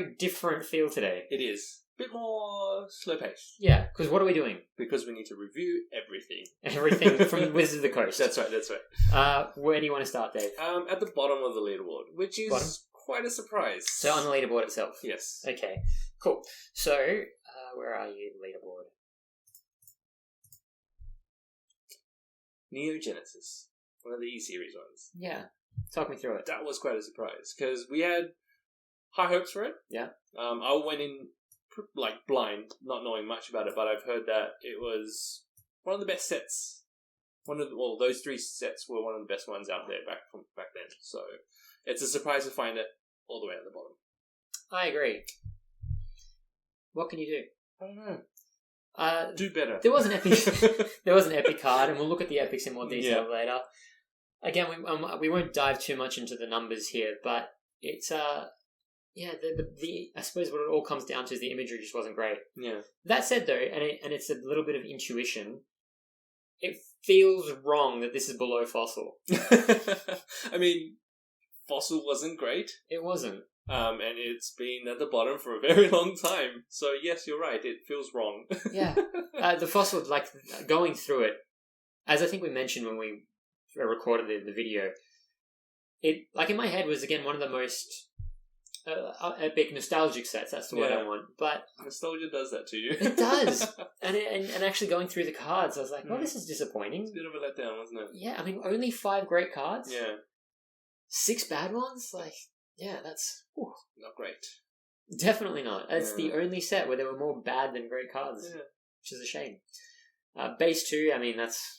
very different feel today. It is. A bit more slow-paced. Yeah, because what are we doing? Because we need to review everything. Everything from Wizards of the Coast. That's right. Where do you want to start, Dave? At the bottom of the leaderboard, which is quite a surprise. So on the leaderboard itself? Yes. Okay, cool. So, where are you, leaderboard? Neo Genesis. One of the E-Series ones. Yeah. Talk me through it. That was quite a surprise, because we had high hopes for it. Yeah. I went in blind, not knowing much about it, but I've heard that it was one of the best sets. Those 3 sets were one of the best ones out there back then. So it's a surprise to find it all the way at the bottom. I agree. What can you do? I don't know. Do better. There was an epic card, and we'll look at the epics in more detail later. Again, we won't dive too much into the numbers here, but it's I suppose what it all comes down to is the imagery just wasn't great. Yeah. That said, though, and it's a little bit of intuition, it feels wrong that this is below Fossil. I mean, Fossil wasn't great. It wasn't. And it's been at the bottom for a very long time. So yes, you're right. It feels wrong. Yeah. The Fossil, going through it, as I think we mentioned when we recorded the video, it, in my head, was again one of the most epic nostalgic sets. That's the word I want. But nostalgia does that to you. It does. And actually going through the cards, I was like, this is disappointing. It's a bit of a letdown, wasn't it? Yeah, I mean, only 5 great cards. Yeah. 6 bad ones? That's... Not great. Definitely not. It's the only set where there were more bad than great cards. Yeah. Which is a shame. Base 2, I mean, that's...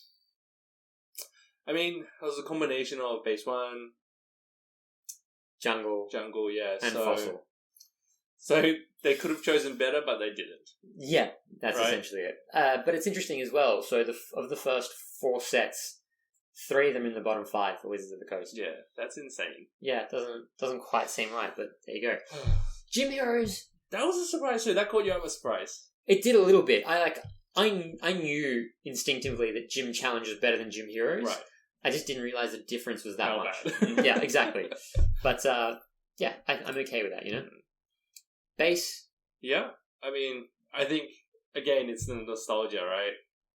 I mean, it was a combination of base 1... Jungle, yeah. And Fossil. So they could have chosen better, but they didn't. Yeah, that's essentially it. But it's interesting as well. So of the first 4 sets, 3 of them in the bottom 5 for Wizards of the Coast. Yeah, that's insane. Yeah, it doesn't quite seem right, but there you go. Gym Heroes. That was a surprise too. That caught you up with surprise. It did a little bit. I knew instinctively that Gym Challenge was better than Gym Heroes. Right. I just didn't realise the difference was that much. Bad. Yeah, exactly. But I'm okay with that, you know? Base? Yeah. I mean, I think, again, it's the nostalgia, right?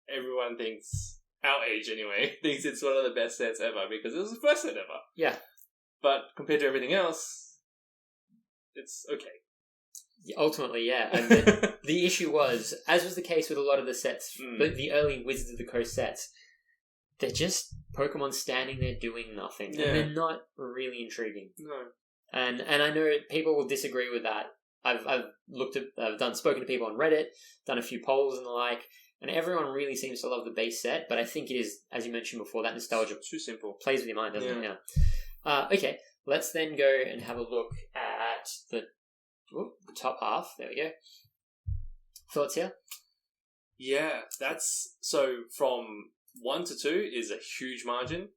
Everyone thinks, our age anyway, thinks it's one of the best sets ever because it was the first set ever. Yeah. But compared to everything else, it's okay. Ultimately, yeah. And the issue was, as was the case with a lot of the sets, the early Wizards of the Coast sets, they're just Pokemon standing there doing nothing. Yeah. And they're not really intriguing. No. And I know people will disagree with that. I've spoken to people on Reddit, done a few polls and the like, and everyone really seems to love the base set, but I think it is, as you mentioned before, that nostalgia too simple. Plays with your mind, doesn't it? Yeah. Okay, let's then go and have a look at the top half. There we go. Thoughts here? Yeah, so from 1 to 2 is a huge margin,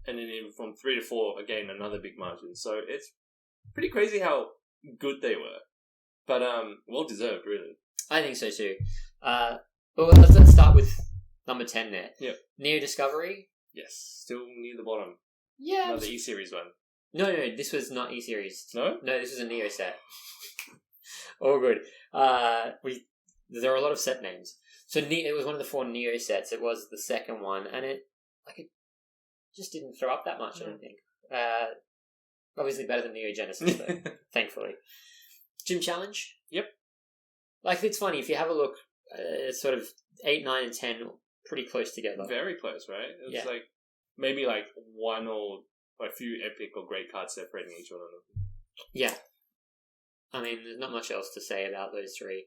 and then from 3 to 4, again, another big margin. So it's pretty crazy how good they were. But well deserved, really. I think so too. Let's start with number 10 there. Yep. Neo Discovery. Yes, still near the bottom. Yeah. Another E-Series one. No, this was not E-Series. No? No, this was a Neo set. All good. There are a lot of set names. So it was one of the 4 Neo sets. It was the second one, and it just didn't throw up that much, I don't think. Obviously better than Neo Genesis, though, thankfully. Gym Challenge? Yep. It's funny, if you have a look, it's sort of 8, 9, and 10 pretty close together. Very close, right? It's maybe one or a few epic or great cards separating each one of them. Yeah. I mean, there's not much else to say about those 3.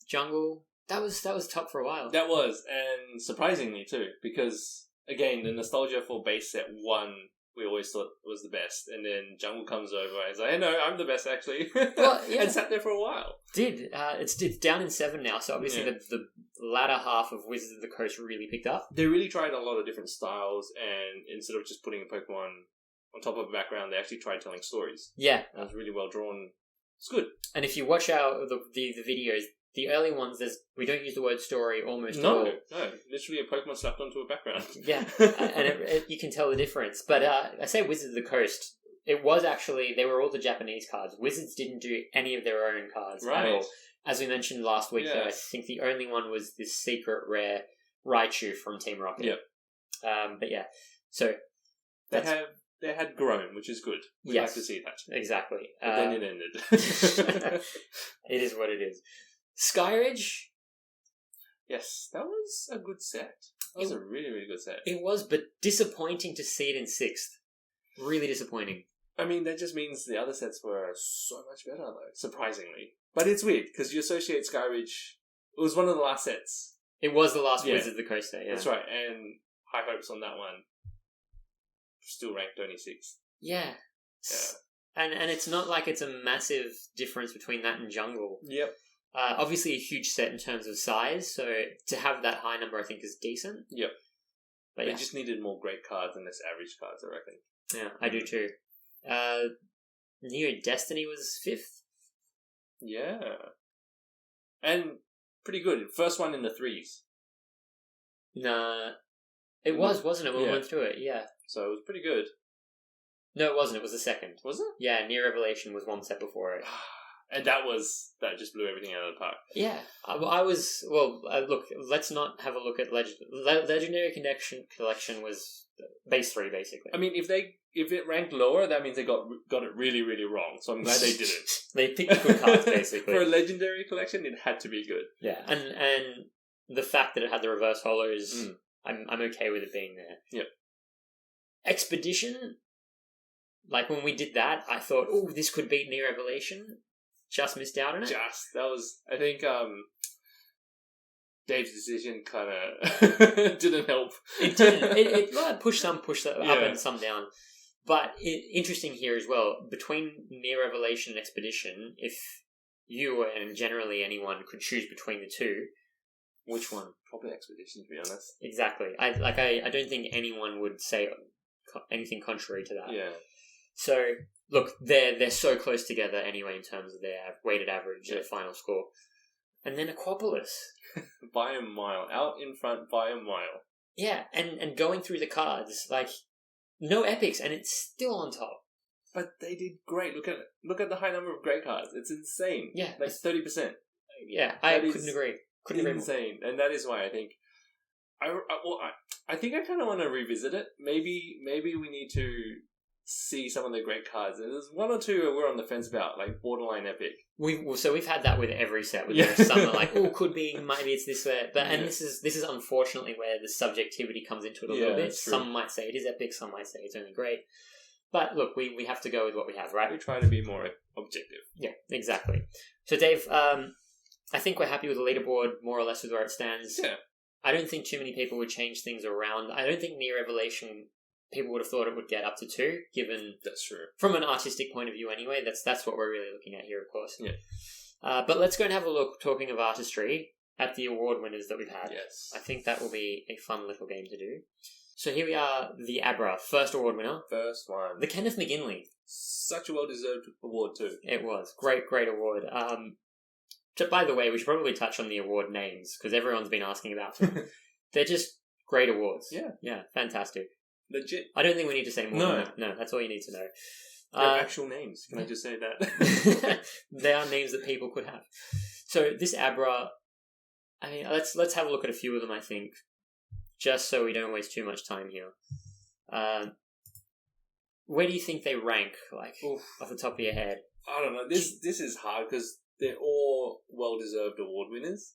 Jungle, that was top for a while. That was, and surprisingly too, because again, the nostalgia for base set 1, we always thought was the best, and then Jungle comes over and it's like, hey, no, I'm the best actually. Well, yeah. And sat there for a while. It's down in 7 now, so obviously the latter half of Wizards of the Coast really picked up. They really tried a lot of different styles, and instead of just putting a Pokemon on top of a background, they actually tried telling stories. Yeah. It was really well drawn. It's good. And if you watch the videos, the early ones, we don't use the word story almost at all. No. Literally a Pokemon slapped onto a background. Yeah. And you can tell the difference. But I say Wizards of the Coast, it was actually, they were all the Japanese cards. Wizards didn't do any of their own cards at all. As we mentioned last week, though, I think the only one was this secret rare Raichu from Team Rocket. Yep. But yeah, so they had grown, which is good. We like to see that. Exactly. But then it ended. It is what it is. Skyridge. Yes, that was a good set. That was a really, really good set. It was, but disappointing to see it in 6th. Really disappointing. I mean, that just means the other sets were so much better, though, surprisingly. But it's weird, because you associate Skyridge... It was one of the last sets. It was the last Wizards of the Coast set, yeah. That's right, and high hopes on that one. Still ranked only 6th. Yeah. And it's not like it's a massive difference between that and Jungle. Yep. Obviously a huge set in terms of size, so to have that high number I think is decent. Yep. But they just needed more great cards than less average cards, I reckon. Yeah, I do too. Neo Destiny was 5th. Yeah. And pretty good. First one in the 3s. Nah. It was, wasn't it? We went through it, yeah. So it was pretty good. No, it wasn't. It was the 2nd. Was it? Yeah, Near Revelation was one set before it. And that just blew everything out of the park. Yeah. Look, let's not have a look at Legendary Collection was base 3, basically. I mean, if it ranked lower, that means they got it really, really wrong. So I'm glad they did it. They picked good cards, basically. For a Legendary Collection, it had to be good. Yeah, and the fact that it had the reverse hollows, I'm okay with it being there. Yep. Expedition, like when we did that, I thought, oh, this could beat Near Revelation. Just missed out on it. I think Dave's decision kind of didn't help. It didn't. It pushed some up and some down. But interesting here as well, between Near Revelation and Expedition, if you and generally anyone could choose between the two, which one? Probably Expedition, to be honest. Exactly. I don't think anyone would say anything contrary to that. Yeah. So, look, they're so close together anyway in terms of their weighted average, their final score. And then Aquapolis. By a mile. Out in front by a mile. Yeah, and going through the cards, like, no epics, and it's still on top. But they did great. Look at the high number of great cards. It's insane. Yeah. Like 30%. Yeah, I couldn't agree. Insane. And that is why I think... I think I kind of want to revisit it. Maybe we need to see some of the great cards. There's one or two we're on the fence about, like borderline epic. We've had that with every set. There's some are like, oh, could be, maybe it's this way, but and this is unfortunately where the subjectivity comes into it a little bit. Some might say it is epic, some might say it's only great. But look, we have to go with what we have, right? We try to be more objective. Yeah, exactly. So Dave, I think we're happy with the leaderboard more or less with where it stands. Yeah. I don't think too many people would change things around. I don't think Near Revelation people would have thought it would get up to 2, given... That's true. From an artistic point of view anyway, that's what we're really looking at here, of course. Yeah. But let's go and have a look, talking of artistry, at the award winners that we've had. Yes. I think that will be a fun little game to do. So here we are, the Abra, first award winner. First one. The Kenneth McGinley. Such a well-deserved award too. It was. Great award. By the way, we should probably touch on the award names, because everyone's been asking about them. They're just great awards. Yeah. Yeah, fantastic. Legit. I don't think we need to say more than that. No, that's all you need to know. They're actual names. Can I just say that? They are names that people could have. So this Abra, I mean, let's have a look at a few of them, I think, just so we don't waste too much time here. Where do you think they rank, like, off the top of your head? I don't know. This is hard because they're all well-deserved award winners.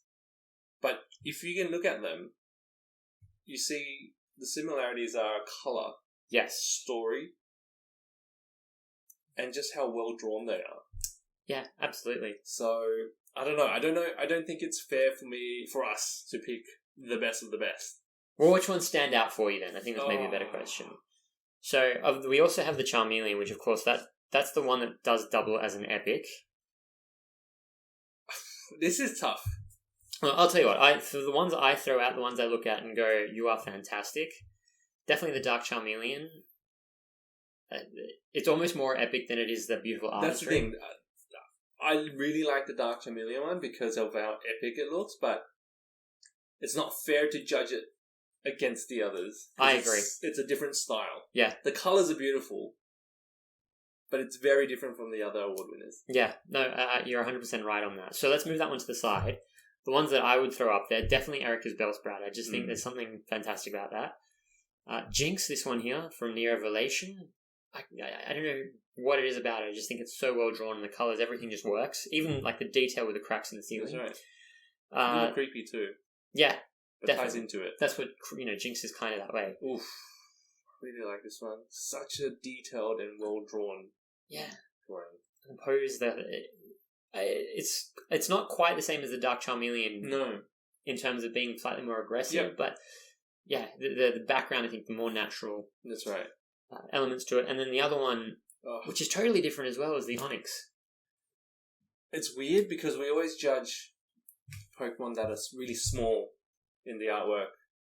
But if you can look at them, you see the similarities are colour, story, and just how well drawn they are. Yeah, absolutely. So I don't know. I don't think it's fair for us to pick the best of the best. Well, which ones stand out for you then? I think that's maybe a better question. So we also have the Charmeleon, which of course that's the one that does double as an epic. This is tough. Well, I'll tell you what. For the ones I throw out, the ones I look at and go, "You are fantastic." Definitely the Dark Charmeleon. It's almost more epic than it is the beautiful artistry. That's the thing. I really like the Dark Charmeleon one because of how epic it looks, but it's not fair to judge it against the others. I agree. It's a different style. Yeah. The colours are beautiful, but it's very different from the other award winners. Yeah, no, you're 100% right on that. So let's move that one to the side. The ones that I would throw up there, definitely Erica's Bellsprout. I just think there's something fantastic about that. Jinx, this one here from Neo Revelation. I don't know what it is about it. I just think it's so well drawn, and the colours, everything just works. Even like the detail with the cracks in the ceiling. That's right. A little creepy too. Yeah, but ties into it. That's what Jinx is kind of that way. Oof, really like this one. Such a detailed and well drawn. Yeah, drawing. Pose that it's not quite the same as the Dark Charmeleon. No, in terms of being slightly more aggressive, but yeah, the background, I think, the more natural. That's right. Elements to it, and then the other one, which is totally different as well, is the Onyx. It's weird because we always judge Pokemon that are really small in the artwork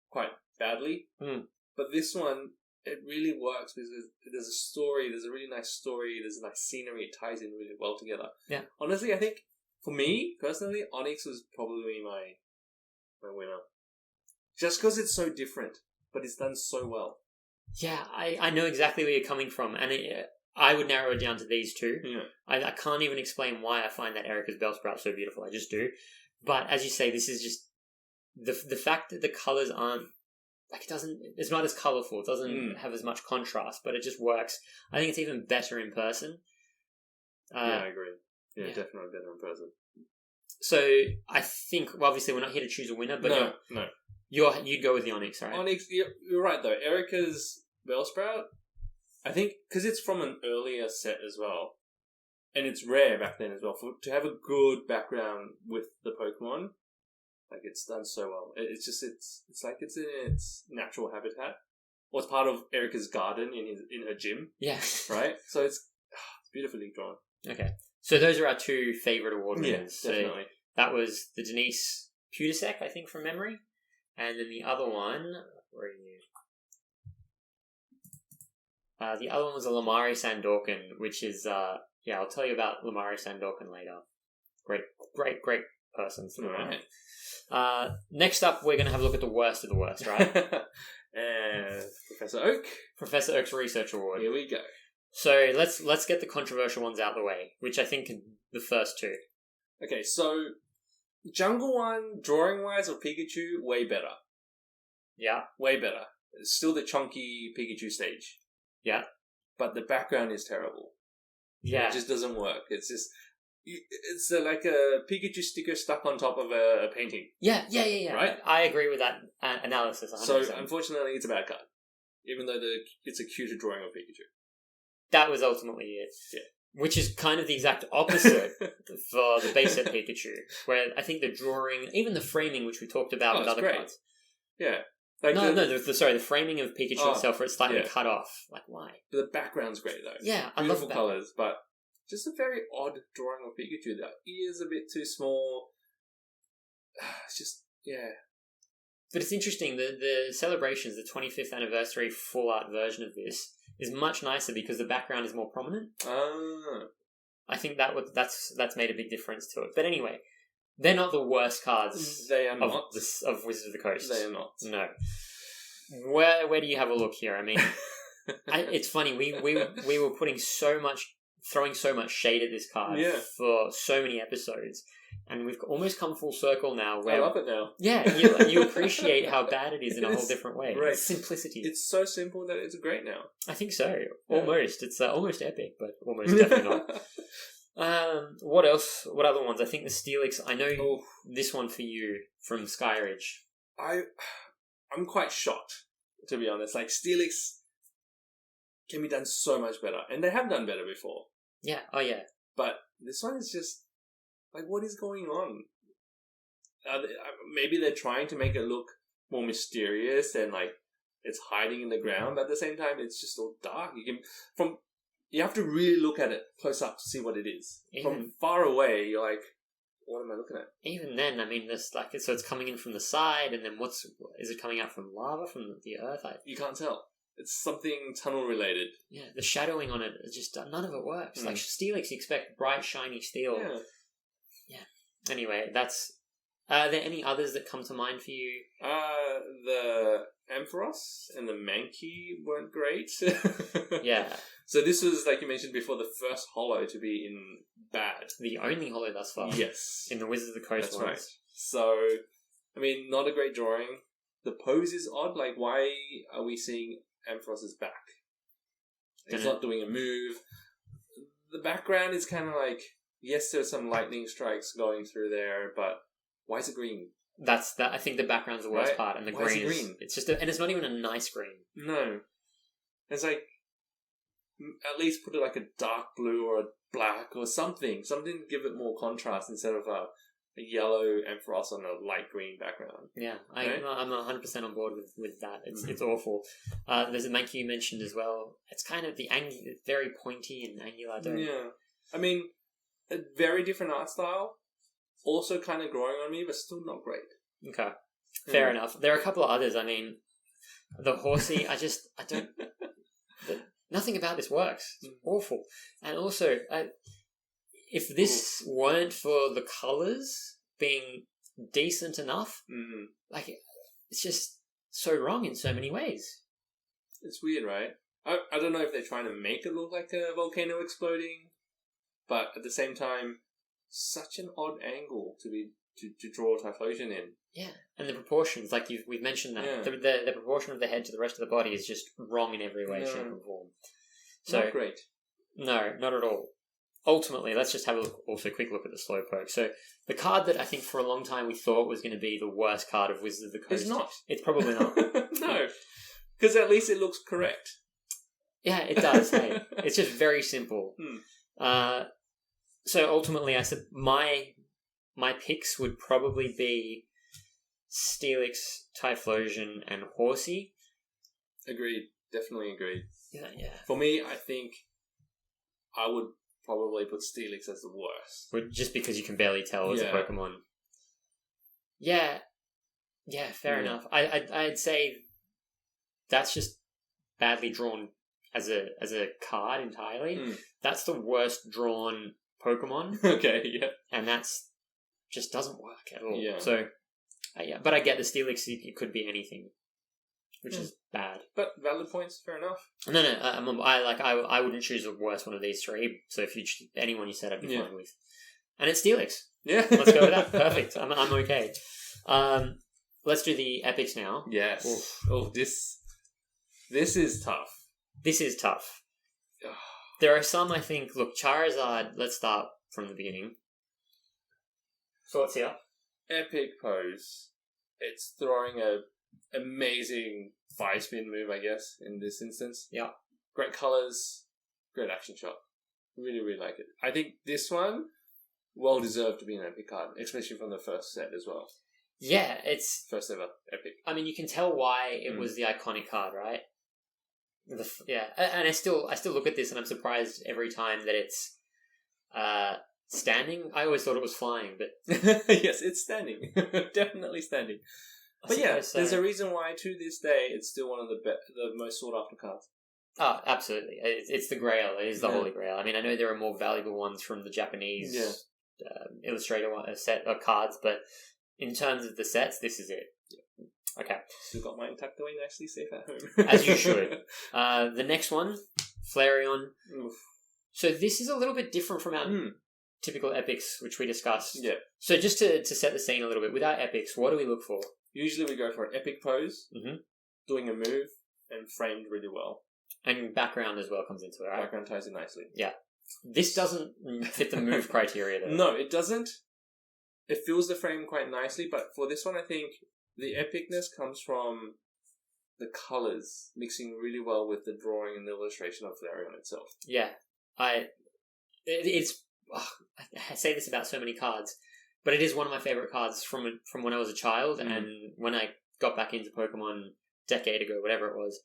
quite badly, but this one, it really works because there's a story, there's a really nice story, there's a nice scenery, it ties in really well together. Yeah. Honestly, I think, for me, personally, Onyx was probably my winner. Just because it's so different, but it's done so well. Yeah, I know exactly where you're coming from, and I would narrow it down to these two. Yeah. I can't even explain why I find that Erica's Bellsprout so beautiful. I just do. But as you say, this is just the fact that the colours aren't like it's not as colourful. It doesn't have as much contrast, but it just works. I think it's even better in person. I agree. Yeah, definitely better in person. So I think, well, obviously, we're not here to choose a winner, but no. You'd go with the Onyx, right? Onyx, you're right though. Erica's Bellsprout, I think, because it's from an earlier set as well, and it's rare back then as well, to have a good background with the Pokemon, like it's done so well. It's just it's like it's in its natural habitat, or it's part of Erica's garden in her gym. Yeah, right. So it's beautifully drawn. Okay, so those are our two favorite award winners. Yeah, definitely. So that was the Denise Pudasek, I think, from memory. And then the other one, where are you? The other one was a Lamari Sandorkin, which is, I'll tell you about Lamari Sandorkin later. Great person. Right. Next up, we're going to have a look at the worst of the worst, right? Professor Oak. Professor Oak's Research Award. Here we go. So let's get the controversial ones out of the way, which I think are the first two. Okay, so Jungle one, drawing-wise of Pikachu, way better. Yeah. Way better. It's still the chunky Pikachu stage. Yeah. But the background is terrible. Yeah. It just doesn't work. It's just... It's like a Pikachu sticker stuck on top of a painting. Yeah. Right? I agree with that analysis 100%. So, unfortunately, it's a bad card. Even though it's a cuter drawing of Pikachu. That was ultimately it. Yeah. Which is kind of the exact opposite for the base set Pikachu, where I think the drawing, even the framing, which we talked about with other great. cards. Yeah. Like the framing of Pikachu itself, where it's slightly cut off. Like, why? But the background's great, though. Yeah, I Beautiful love colours, but just a very odd drawing of Pikachu. The ears a bit too small. It's just, yeah. But it's interesting, the celebrations, the 25th anniversary full art version of this is much nicer because the background is more prominent. I think that's made a big difference to it. But anyway, they're not the worst cards. They are not of Wizards of the Coast. They are not. No. Where do you have a look here? I mean, it's funny. We were throwing so much shade at this card for so many episodes, and we've almost come full circle now. Where I love it now. Yeah, you appreciate how bad it is in a whole different way. Right. It's simplicity. It's so simple that it's great now. I think so. Almost. It's almost epic, but almost definitely not. What else? What other ones? I think the Steelix. I know this one for you from Skyridge. I'm quite shocked, to be honest. Like, Steelix can be done so much better. And they have done better before. Yeah. Oh, yeah. But this one is just... Like, what is going on? Maybe they're trying to make it look more mysterious and, like, it's hiding in the ground. But at the same time, it's just all dark. You have to really look at it close up to see what it is. From far away, you're like, what am I looking at? Even then, I mean, so it's coming in from the side, and then is it coming out from lava, from the earth? You can't tell. It's something tunnel related. Yeah, the shadowing on it, just none of it works. Like Steelix, you expect bright, shiny steel. Yeah. Anyway, are there any others that come to mind for you? The Ampharos and the Mankey weren't great. Yeah. So this was, like you mentioned before, the first holo to be in bad. The only holo thus far. Yes. In the Wizards of the Coast That's ones. right. So, I mean, not a great drawing. The pose is odd. Like, why are we seeing Amphiros's back? He's not doing a move. The background is kind of like, yes, there's some lightning strikes going through there, but why is it green? That's that. I think the background's the worst Right? part, and the Why is green it green? It's just, and it's not even a nice green. No. It's like, at least put it like a dark blue or a black or something. Something to give it more contrast instead of a yellow Ampharos on a light green background. Yeah, Right? I'm 100% on board with that. It's awful. There's a Mankey you mentioned as well. It's kind of very pointy and angular. Yeah. I mean, a very different art style. Also kind of growing on me, but still not great. Okay, fair enough. There are a couple of others. I mean, the horsey. I don't. Nothing about this works. It's awful. And also, if this weren't for the colours being decent enough, like, it's just so wrong in so many ways. It's weird, right? I don't know if they're trying to make it look like a volcano exploding, but at the same time, such an odd angle to draw Typhlosion in. Yeah, and the proportions, like we've mentioned that. Yeah. The proportion of the head to the rest of the body is just wrong in every way, shape, and form. So, Not great. No, not at all. Ultimately, let's just have a quick look at the Slowpoke. So, the card that I think for a long time we thought was going to be the worst card of Wizards of the Coast. It's not. It's probably not. No. Because at least it looks correct. Yeah, it does. Hey. It's just very simple. So, ultimately, I said my picks would probably be Steelix, Typhlosion, and Horsey. Agreed. Definitely agreed. Yeah. For me, I think I would probably put Steelix as the worst. But just because you can barely tell as a Yeah. Pokemon. Yeah, fair enough. I'd say that's just badly drawn as a card entirely. That's the worst drawn Pokemon, Okay, yeah. and that's just doesn't work at all. Yeah. So, but I get the Steelix. It could be anything, which is bad. But valid points, fair enough. No. I wouldn't choose the worst one of these three. So if anyone you said, I'd be fine with. And it's Steelix. Yeah. Let's go with that. Perfect. I'm okay. Let's do the epics now. Yes. Oof. Oh, this is tough. This is tough. There are some, I think. Look, Charizard. Let's start from the beginning. Thoughts here? Epic pose. It's throwing a amazing 5-spin move, I guess, in this instance. Yeah. Great colors. Great action shot. Really, really like it. I think this one well deserved to be an epic card, especially from the first set as well. Yeah, it's First ever epic. I mean, you can tell why it was the iconic card, right? And I still look at this and I'm surprised every time that it's standing. I always thought it was flying, but yes, it's standing. Definitely standing. But yeah, there's a reason why to this day it's still one of the most sought after cards. Oh, absolutely. It's the Grail. It is the Holy Grail. I mean, I know there are more valuable ones from the Japanese Illustrator set of cards, but in terms of the sets, this is it. Yeah. Okay. Still got mine tucked away nicely safe at home. As you should. The next one, Flareon. Oof. So this is a little bit different from our typical epics, which we discussed. Yeah. So just to set the scene a little bit, with our epics, what do we look for? Usually we go for an epic pose, doing a move, and framed really well. And background as well comes into it, right? Background ties in nicely. Yeah. This doesn't fit the move criteria, though. No, it doesn't. It fills the frame quite nicely, but for this one, I think the epicness comes from the colours mixing really well with the drawing and the illustration of Flareon itself. Yeah. I say this about so many cards, but it is one of my favourite cards from when I was a child, and when I got back into Pokemon a decade ago, whatever it was,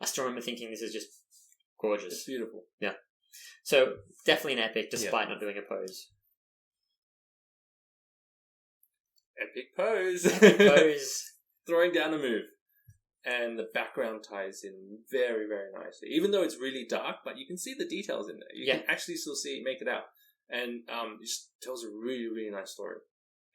I still remember thinking this is just gorgeous. It's beautiful. Yeah. So, definitely an epic, despite not doing a pose. Epic pose. Epic pose. Throwing down a move. And the background ties in very, very nicely. Even though it's really dark, but you can see the details in there. You can actually still make it out. And it just tells a really, really nice story.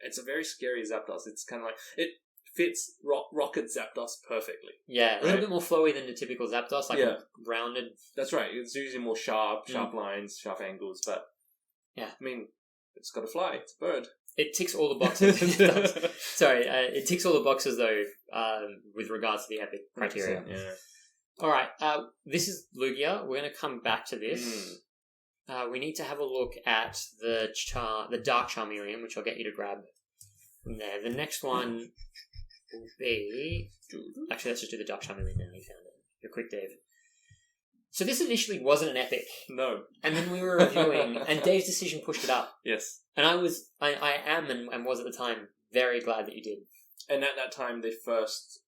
It's a very scary Zapdos. It's kind of like... It fits Rocket Zapdos perfectly. Yeah, a little Right? bit more flowy than the typical Zapdos, like Yeah. rounded. That's right. It's using more sharp lines, sharp angles, but Yeah. I mean, it's got to fly. It's a bird. It ticks all the boxes. Sorry, it ticks all the boxes though, with regards to the epic criteria. Yeah. All right, this is Lugia. We're going to come back to this. We need to have a look at the Dark Charmeleon, which I'll get you to grab from there. The next one will be... Actually, let's just do the Dark Charmeleon now. You found it. You're quick, Dave. So this initially wasn't an epic. No. And then we were reviewing, and Dave's decision pushed it up. Yes. And I am and was at the time very glad that you did. And at that time, the first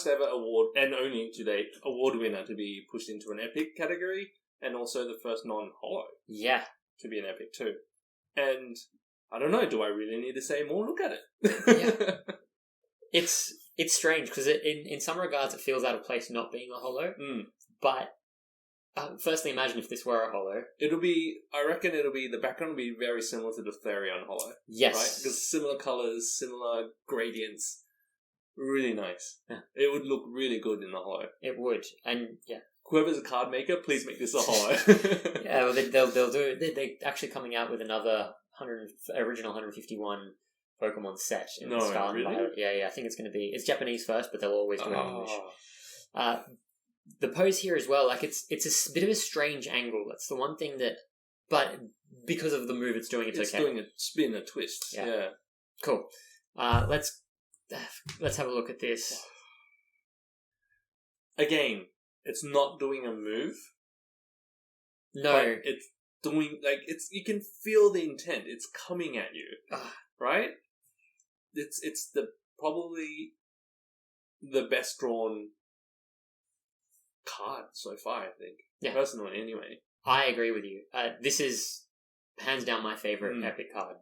ever award, and only to date, award winner to be pushed into an epic category, and also the first non-holo Yeah. to be an epic too. And I don't know, do I really need to say more? Look at it. It's strange, because in some regards it feels out of place not being a holo, but firstly, imagine if this were a holo. I reckon the background will be very similar to the Therion holo. Yes. Right? Because similar colours, similar gradients. Really nice. Yeah. It would look really good in the holo. It would, and yeah. Whoever's a card maker, please make this a holo. Yeah, well, they'll do. They're actually coming out with another original 151 Pokemon set in Scarlet and Violet. Yeah. I think it's going to be. It's Japanese first, but they'll always do it in English. The pose here as well, like it's a bit of a strange angle. That's the one thing that, but because of the move it's doing, it's okay. It's doing a spin, a twist. Yeah. Cool. Let's have a look at this. Again, it's not doing a move. No, but it's doing you can feel the intent. It's coming at you, right? It's probably the best drawn card so far, I think. Yeah. Personally, anyway. I agree with you. This is hands down my favourite epic card.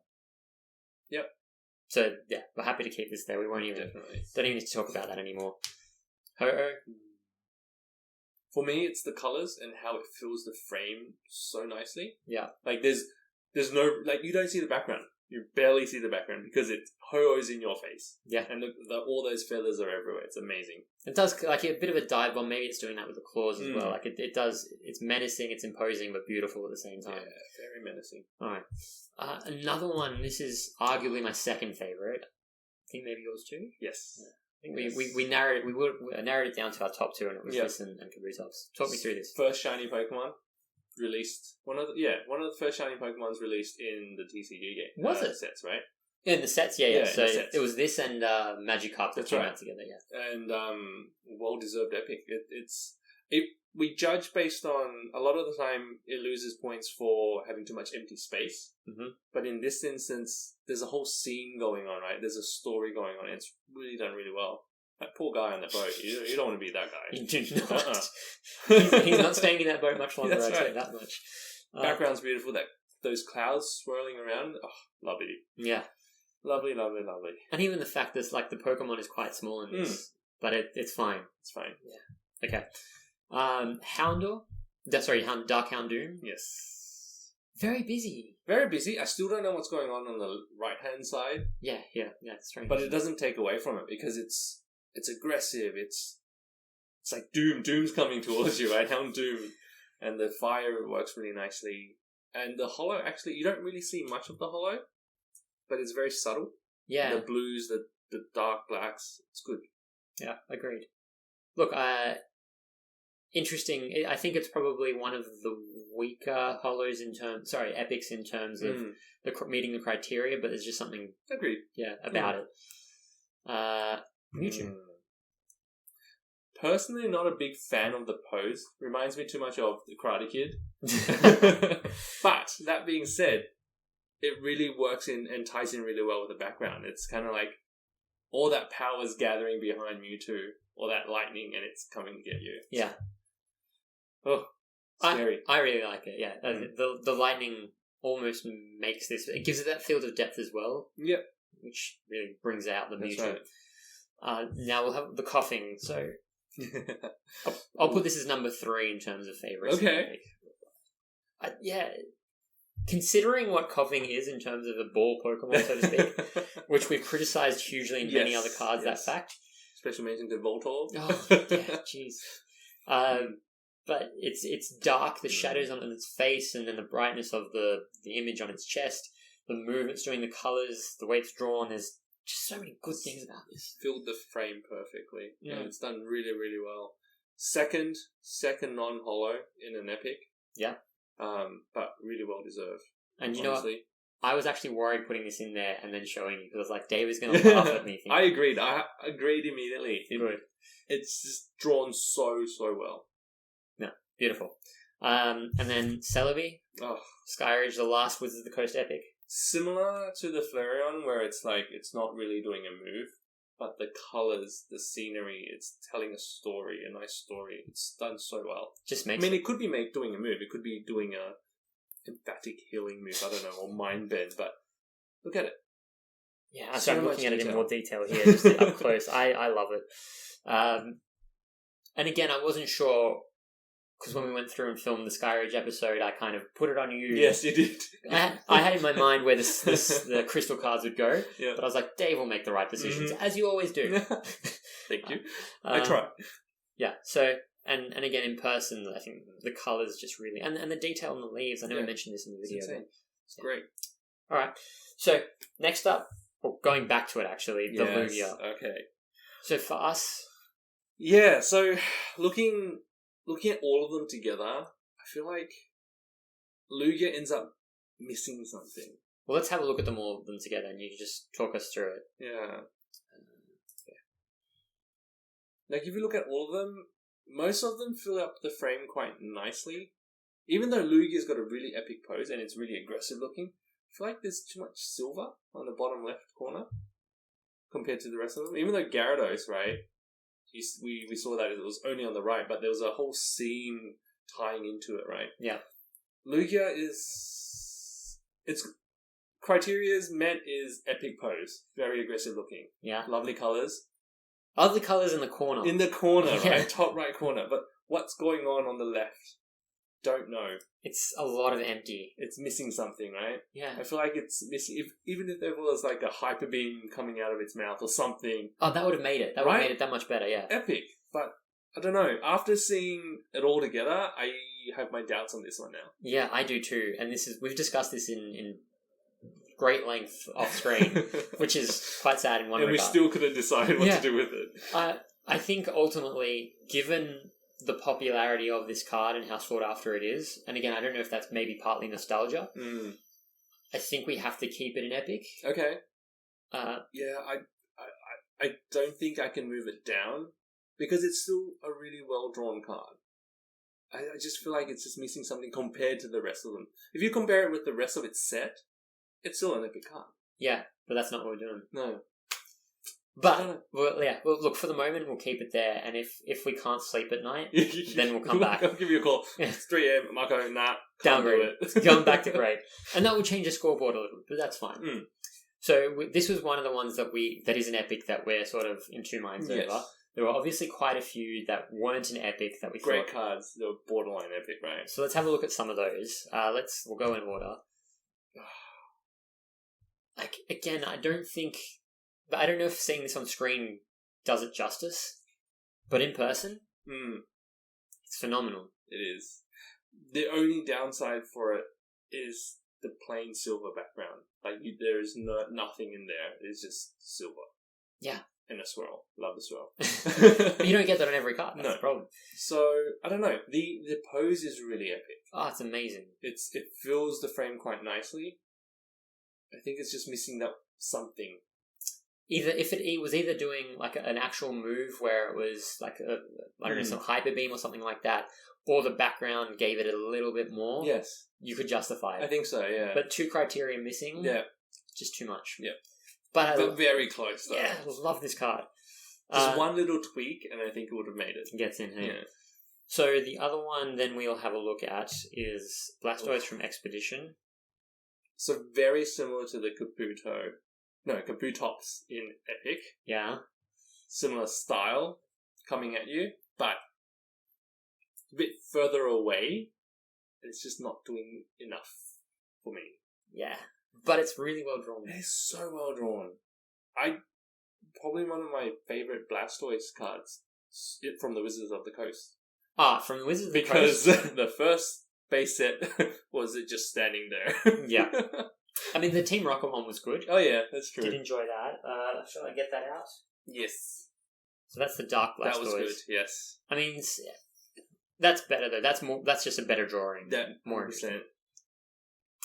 Yep. So, yeah, we're happy to keep this there. We won't don't even need to talk about that anymore. Ho-Oh? For me, it's the colours and how it fills the frame so nicely. Yeah. Like, there's no... Like, you don't see the background. You barely see the background because it's Ho-Oh's in your face. Yeah. And all those feathers are everywhere. It's amazing. It does, like, a bit of a dive bomb. Maybe it's doing that with the claws as well. Like, it does... It's menacing, it's imposing, but beautiful at the same time. Yeah, very menacing. Alright. Another one, this is arguably my second favourite. I think maybe yours too? Yes. Yeah. I think we narrowed it down to our top two, and it was this and Kabutops. Talk me through this. First shiny Pokemon released. One of the first shiny Pokemons released in the TCG game. Was it? Sets, right? In the sets, yeah. So sets. it was this and Magikarp that came out together, And well deserved epic. We judge based on, a lot of the time it loses points for having too much empty space. Mm-hmm. But in this instance, there's a whole scene going on, right? There's a story going on. And it's really done really well. That poor guy on the boat, you don't want to be that guy. You do not. He's not staying in that boat much longer, I'd say that much. Background's beautiful. Those clouds swirling around. Oh, lovely. Yeah. Lovely, lovely, lovely. And even the fact that the Pokemon is quite small in this. But it's fine. It's fine. Yeah. Okay. Houndour? Dark Houndoom? Yes. Very busy. Very busy. I still don't know what's going on the right-hand side. Yeah, it's strange. But it doesn't take away from it because it's aggressive. It's like Doom. Doom's coming towards you, right? Houndoom. And the fire works really nicely. And the holo, actually, you don't really see much of the holo, but it's very subtle. Yeah. The blues, the dark blacks. It's good. Yeah, agreed. Look, interesting. I think it's probably one of the weaker holos epics in terms of meeting the criteria, but there's just something agreed. Yeah, about it. Mewtwo. Personally, not a big fan of the pose. Reminds me too much of the Karate Kid. But that being said, it really works in and ties in really well with the background. It's kind of like all that power is gathering behind Mewtwo, or that lightning, and it's coming to get you. Yeah. Oh, scary. I really like it, yeah. The lightning almost makes this... It gives it that field of depth as well. Yep. Which really brings out the That's Mewtwo. right. Now we'll have the coughing, so... I'll put this as number 3 in terms of favourites. Okay. Yeah. considering what Koffing is in terms of a ball Pokemon, so to speak, which we've criticised hugely in many other cards, that fact. Special mention to Voltorb. Oh, yeah, jeez. But it's dark, the shadows on its face, and then the brightness of the image on its chest, the movements doing the colours, the way it's drawn, there's just so many good things about this. Filled the frame perfectly. Yeah. It's done really, really well. Second non-holo in an epic. Yeah. But really well deserved. And you honestly. know what? I was actually worried putting this in there and then showing you, because I was like, Dave is going to laugh at me. I agreed. I agreed immediately. Good. It's just drawn so well. Yeah, beautiful. And then Celebi, Oh. Skyridge, the last Wizards of the Coast epic. Similar to the Flareon, where it's like, it's not really doing a move, but the colours, the scenery, it's telling a story, a nice story. It's done so well. Just I makes mean, it could be doing a move. It could be doing a emphatic healing move, I don't know, or mind bend, but look at it. Yeah, So I'm much looking at it in detail. more detail here, just up close. I love it. And again, I wasn't sure, because when we went through and filmed the Skyridge episode, I kind of put it on you. Yes, you did. I had in my mind where the crystal cards would go, Yeah. but I was like, Dave will make the right decisions, as you always do. Thank you. I try. Yeah, so, and again, in person, I think the colours just really, and the detail on the leaves, I know I mentioned this in the It's video. insane. It's great. Alright, so, next up, well, going back to it actually, the Lugia. Okay. So for us, Yeah, so looking at all of them together, I feel like Lugia ends up missing something. well, let's have a look at all of them together, and you can just talk us through it. Yeah. Like, if you look at all of them, most of them fill up the frame quite nicely. Even though Lugia's got a really epic pose and it's really aggressive looking, I feel like there's too much silver on the bottom left corner compared to the rest of them. Even though Gyarados, right, we saw that it was only on the right, but there was a whole scene tying into it, right? Yeah. Lugia is... its criteria's met is epic pose. Very aggressive looking. Yeah. Lovely colours. Other colours in the corner. In the corner, Yeah. right? Top right corner. But what's going on the left? Don't know. It's a lot of empty. It's missing something, right? I Yeah. feel like it's missing... even if there was like a hyper beam coming out of its mouth or something. Oh, that would have made it. That would have Right? made it that much better, yeah. Epic. But I don't know. After seeing it all together, I have my doubts on this one now. Yeah, I do too. And we've discussed this in great length off screen, which is quite sad in one And we regard. still couldn't decide what Yeah. to do with it. I think ultimately, given the popularity of this card and how sought after it is, and again, I don't know if that's maybe partly nostalgia, I think we have to keep it in Epic. Okay. Yeah, I don't think I can move it down because it's still a really well drawn card. I just feel like it's just missing something compared to the rest of them. If you compare it with the rest of its set, it's still an epic card. yeah, but that's not what we're doing. No. But well, look, for the moment, we'll keep it there, and if we can't sleep at night, then we'll come back. I'll give you a call. Yeah. It's 3 a.m. Marco, can't Downgrade do it. it. Going back to grade, and that will change the scoreboard a little, but that's fine. Mm. So this was one of the ones that is an epic that we're sort of in two minds Yes. over. There were obviously quite a few that weren't an epic that we Great thought. cards. They were borderline epic, right? So let's have a look at some of those. We'll go in order. Like again, I don't know if seeing this on screen does it justice, but in person, it's phenomenal. It is. The only downside for it is the plain silver background. Like, there is nothing in there. It's just silver. Yeah. And a swirl. Love the swirl. But you don't get that on every card. That's No. the problem. So, I don't know. The pose is really epic. Oh, it's amazing. It fills the frame quite nicely. I think it's just missing that something. Either if it was either doing like an actual move where it was like I don't know, some hyper beam or something like that, or the background gave it a little bit more. Yes. You could justify it. I think so, yeah. But two criteria missing. Yeah. Just too much. Yeah. But very close, though. yeah, I love this card. Just one little tweak, and I think it would have made it. Gets in here. Yeah. So the other one then we'll have a look at is Blastoise from Expedition. So very similar to the Kabutops in Epic. Yeah. Similar style coming at you, but a bit further away. And it's just not doing enough for me. Yeah. But it's really well drawn. It is so well drawn. Probably one of my favorite Blastoise cards from the Wizards of the Coast. From the Wizards of the Because Coast. the first base set was it just standing there. Yeah. I mean, the Team Rocket one was good. Oh yeah, that's true. Did enjoy that. Shall I get that out? Yes. So that's the Dark Blastoise. That was good, yes. I mean, that's better though. That's just a better drawing. That more 100%. interesting.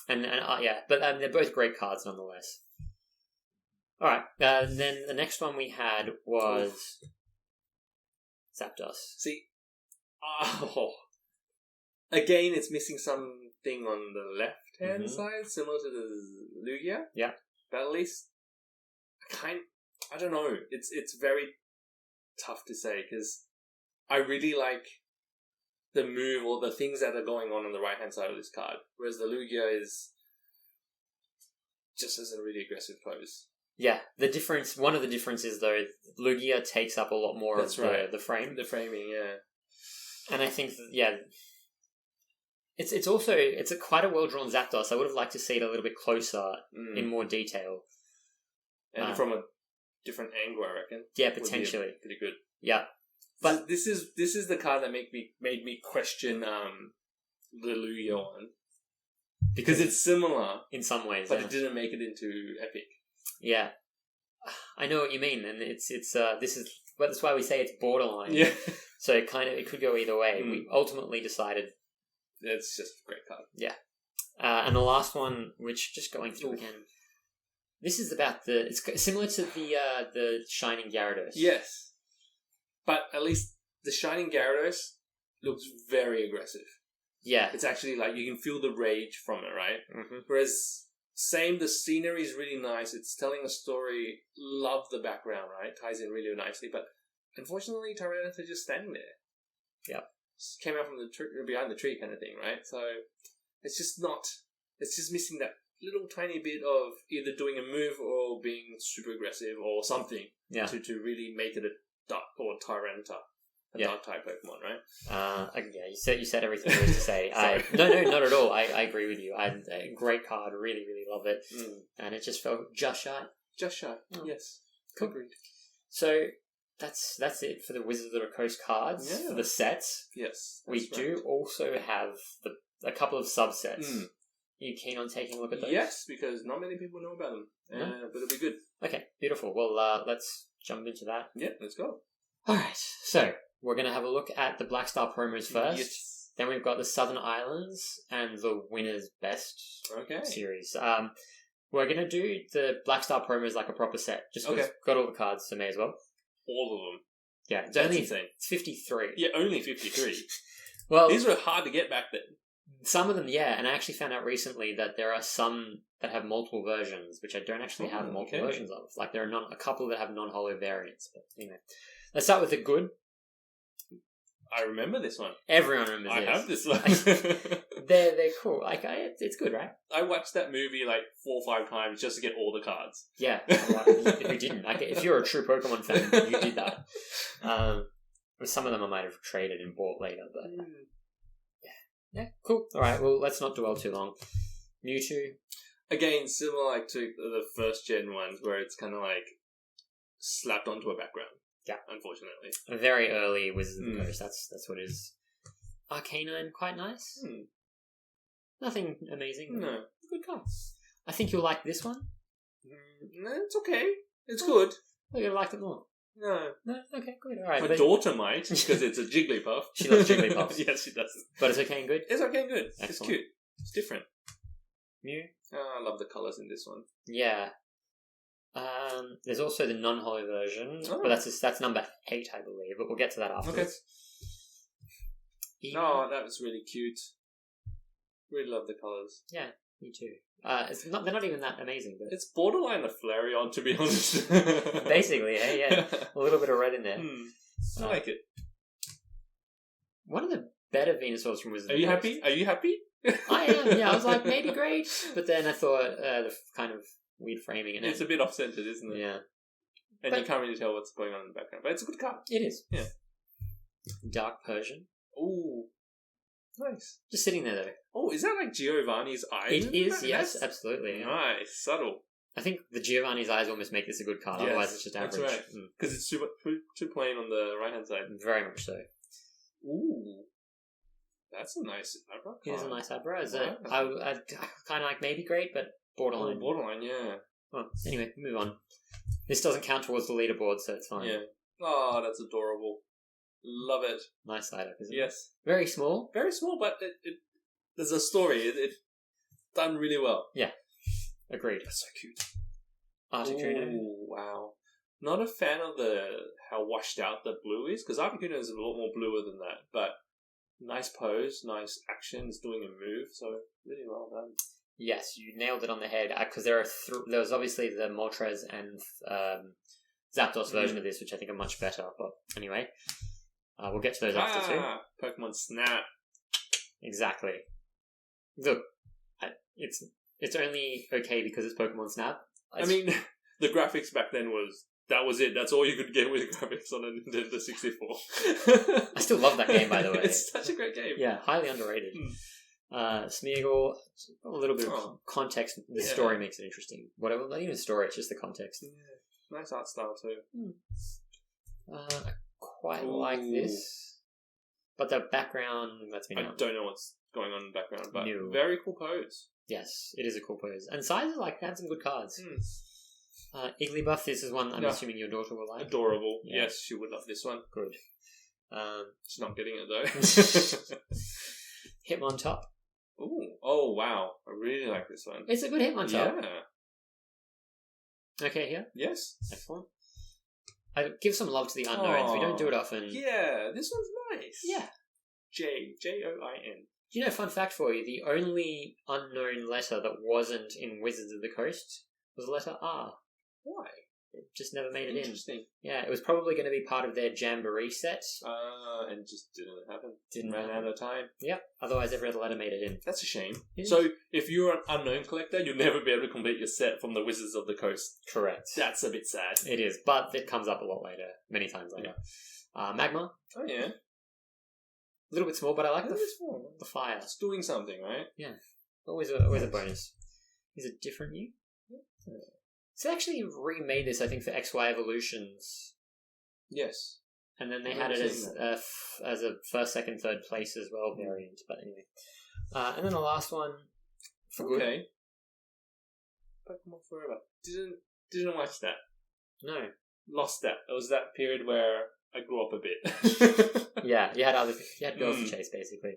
And yeah, but they're both great cards nonetheless. All right, then the next one we had was Zapdos. See, again, it's missing something on the left-hand side, similar to the Lugia. Yeah. But at least, I don't know. It's very tough to say, because I really like the move or the things that are going on the right-hand side of this card, whereas the Lugia is just as a really aggressive pose. Yeah, one of the differences though, Lugia takes up a lot more of the frame. The framing, yeah. And I think, it's also quite a well-drawn Zapdos. I would have liked to see it a little bit closer in more detail. And from a different angle, I reckon. Yeah, potentially. Pretty good. Yeah. But this is the card that made me question the Lugia one. Because it's similar in some ways, but it didn't make it into Epic. Yeah, I know what you mean, and that's why we say it's borderline. Yeah. So it could go either way. We ultimately decided it's just a great card. Yeah. And the last one, which just going through again, this is about it's similar to the Shining Gyarados. Yes, but at least the Shining Gyarados looks very aggressive. Yeah, it's actually like you can feel the rage from it, right? Mm-hmm. Whereas the scenery is really nice. It's telling a story. Love the background, right? Ties in really nicely. But unfortunately, Tyranitar just standing there. Yeah, just came out from behind the tree, kind of thing, right? So it's just not. It's just missing that little tiny bit of either doing a move or being super aggressive or something. Yeah. To really make it a dark or Tyranitar. Dark type Pokemon, right? Yeah, you said everything there is to say. No, not at all. I agree with you. A great card, really, really love it. And it just felt just shy. Just shy, yes. Cool. Agreed. So that's it for the Wizards of the Coast cards, for the sets. Yes. We do also have a couple of subsets. Are you keen on taking a look at those? Yes, because not many people know about them. But it'll be good. Okay, beautiful. Well, let's jump into that. Yeah, let's go. Alright, so we're going to have a look at the Black Star promos first. Yes. Then we've got the Southern Islands and the Winner's Best series. We're going to do the Black Star promos like a proper set. Just because we've got all the cards, so may as well. All of them. Yeah, it's That's only insane. It's 53. Yeah, only 53. Well, these were hard to get back then. Some of them, and I actually found out recently that there are some that have multiple versions, which I don't actually have multiple versions of. Like, there are a couple that have non-holo variants. But anyway, let's start with the good. I remember this one. Everyone remembers I have this one. They're cool. Like, it's good, right? I watched that movie like 4 or 5 times just to get all the cards. Yeah, who didn't? If you're a true Pokemon fan, you did that. Some of them I might have traded and bought later, but yeah, cool. All right, well, let's not dwell too long. Mewtwo. Again, similar like to the first gen ones, where it's kind of like slapped onto a background. Yeah, unfortunately, a very early Wizards of the Coast. That's what it is. Arcanine, quite nice. Nothing amazing. No, good card. I think you'll like this one. No, it's okay. It's good. You're gonna like it more. No, okay, good. All right. My daughter might, because it's a Jigglypuff. She loves Jigglypuffs. Yes, she does. But it's okay and good. It's okay and good. Excellent. It's cute. It's different. Mew. I love the colours in this one. Yeah. There's also the non-holo version, but that's number 8, I believe. But we'll get to that afterwards. Okay. No, that was really cute. Really love the colours. Yeah, me too. They're not even that amazing, but it's borderline a Flareon, to be honest. Basically, yeah, a little bit of red in there. I like it. One of the better Venusaurs from Wizards. Are you happy? Are you happy? I am. Yeah, I was like maybe great, but then I thought the kind of weird framing in it. It's a bit off-centered, isn't it? Yeah, and you can't really tell what's going on in the background, but it's a good card. It is. Yeah. Dark Persian. Ooh. Nice. Just sitting there, though. Oh, is that like Giovanni's eyes? It is, yes, absolutely. Yeah. Nice, subtle. I think the Giovanni's eyes almost make this a good card, otherwise it's just average. That's right. Because it's too plain on the right-hand side. Very much so. Ooh. That's a nice Abra card. It is a nice Abra. Wow. I kind of like maybe great, but borderline. Borderline, yeah. Well, anyway, move on. This doesn't count towards the leaderboard, so it's fine. Yeah. Oh, that's adorable. Love it. Nice Psyduck, isn't it? Yes. Very small. Very small, but there's a story. It done really well. Yeah. Agreed. That's so cute. Articuno. Oh, wow. Not a fan of how washed out the blue is, because Articuno is a lot more bluer than that, but nice pose, nice actions, doing a move, so really well done. Yes, you nailed it on the head, because there was obviously the Moltres and Zapdos version of this, which I think are much better, but anyway, we'll get to those after too. Pokemon Snap. Exactly. Look, it's only okay because it's Pokemon Snap. I mean, the graphics back then that was it. That's all you could get with graphics on a Nintendo 64. I still love that game, by the way. It's such a great game. Yeah, highly underrated. Smeargle, a little bit of context. The story makes it interesting. Whatever, not even the story, it's just the context. Yeah. Nice art style too. I quite like this. But the background lets me know. I don't know what's going on in the background, but No. very cool pose. Yes, it is a cool pose. And Size had some good cards. Igglybuff, this is one I'm assuming your daughter will like. Adorable. Yeah. Yes, she would love this one. Good. She's not getting it though. Hitmontop. Ooh. Oh, wow. I really like this one. It's a good Hitmontop. Yeah. Okay, here. Yes. Excellent. I give some love to the unknowns. We don't do it often. Yeah, this one's nice. Yeah. Join. Do you know, fun fact for you, the only unknown letter that wasn't in Wizards of the Coast was the letter R. Why? It just never made it in. Interesting. Yeah, it was probably going to be part of their Jamboree set. And just didn't happen. Ran out of time. Yep. Otherwise, every other letter made it in. That's a shame. Yeah. So, if you're an unknown collector, you'll never be able to complete your set from the Wizards of the Coast. Correct. That's a bit sad. It is, but it comes up a lot later, many times later. Magma. Oh, yeah. A little bit small, but I like small. The fire. It's doing something, right? Yeah. Always a bonus. Is it different you? Yeah. So they actually remade this, I think, for XY Evolutions. Yes. And then they had it as a first, second, third place as well variant. But anyway. And then the last one for good. Okay. Pokemon Forever. Didn't watch that. No. Lost that. It was that period where I grew up a bit. Yeah, you had girls to chase, basically.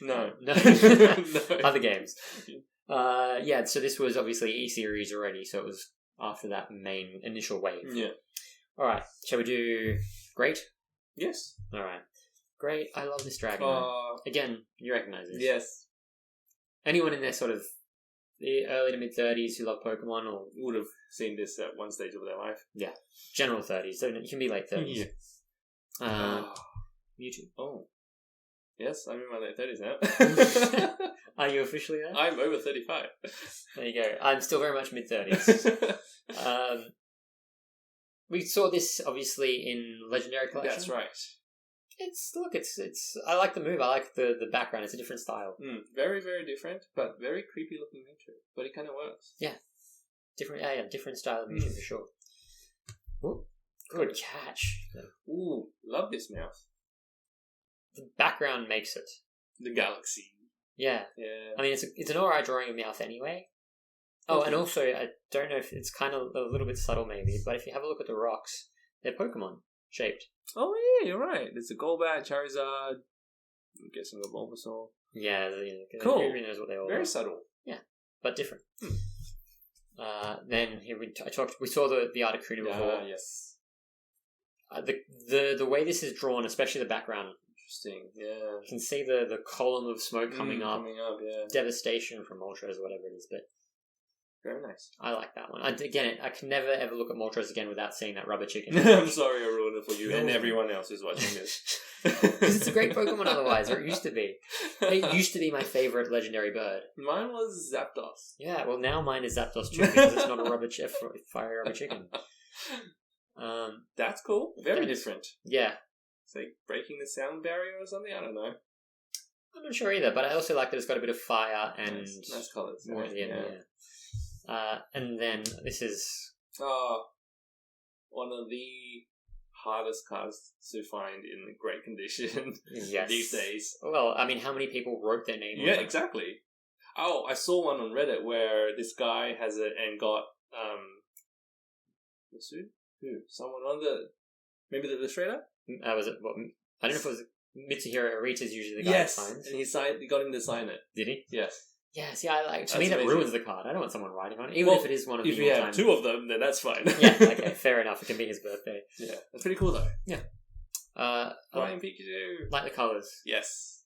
No. No. Other games. Yeah, so this was obviously E-Series already, so it was after that main initial wave. Yeah. Alright, shall we do Great? Yes. Alright. Great, I love this dragon. Again, you recognise this. Yes. Anyone in their sort of the early to mid-30s who love Pokemon or would have seen this at one stage of their life. Yeah. General 30s, so you can be late 30s. Yeah. Mewtwo. Oh. Yes, I'm in my late 30s now. Are you officially there? I'm over 35. There you go. I'm still very much mid-30s. We saw this, obviously, in Legendary Collection. That's right. It's. I like the move. I like the background. It's a different style. Very, very different, but very creepy looking Mewtwo. But it kind of works. Yeah. Different style of Mewtwo for sure. Ooh, good catch. Ooh, love this mouth. The background makes it. The galaxy. Yeah. Yeah. I mean, it's an alright drawing of Meowth anyway. Oh, and also, I don't know if it's kind of a little bit subtle maybe, but if you have a look at the rocks, they're Pokemon shaped. Oh yeah, you're right. There's a Golbat, Charizard, I'm guessing a Bulbasaur. Yeah, cool. Everybody knows what they all are. Very subtle. Yeah, but different. Then here we saw the Articuno before. Yes. The way this is drawn, especially the background. Interesting, yeah. You can see the column of smoke coming up. Yeah. Devastation from Moltres or whatever it is, but very nice. I like that one. I can never ever look at Moltres again without seeing that rubber chicken. I'm sorry I ruined it for you and everyone else who's watching this. Because it's a great Pokemon otherwise, or it used to be. It used to be my favourite legendary bird. Mine was Zapdos. Yeah, well now mine is Zapdos too, because it's not a fire rubber chicken. That's cool. Very different. Yeah. It's like breaking the sound barrier or something? I don't know. I'm not sure either, but I also like that it's got a bit of fire and nice colours. more at the end. Yeah. And then this is one of the hardest cars to find in great condition yes. these days. Well, I mean, how many people wrote their name? Yeah, on exactly. Oh, I saw one on Reddit where this guy has it and got who? Someone on maybe the illustrator? Was it? What, I don't know if it was Mitsuhiro Arita's usually the guy who signs. And he got him to sign it. Did he? Yes. Yeah, see, to That's me that amazing. ruins the card. I don't want someone writing on it, even if it is one of the If you have all-time- two of them, then that's fine. Yeah, okay, fair enough. It can be his birthday. Yeah, that's pretty cool though. I Flying Pikachu. like the colours. Yes.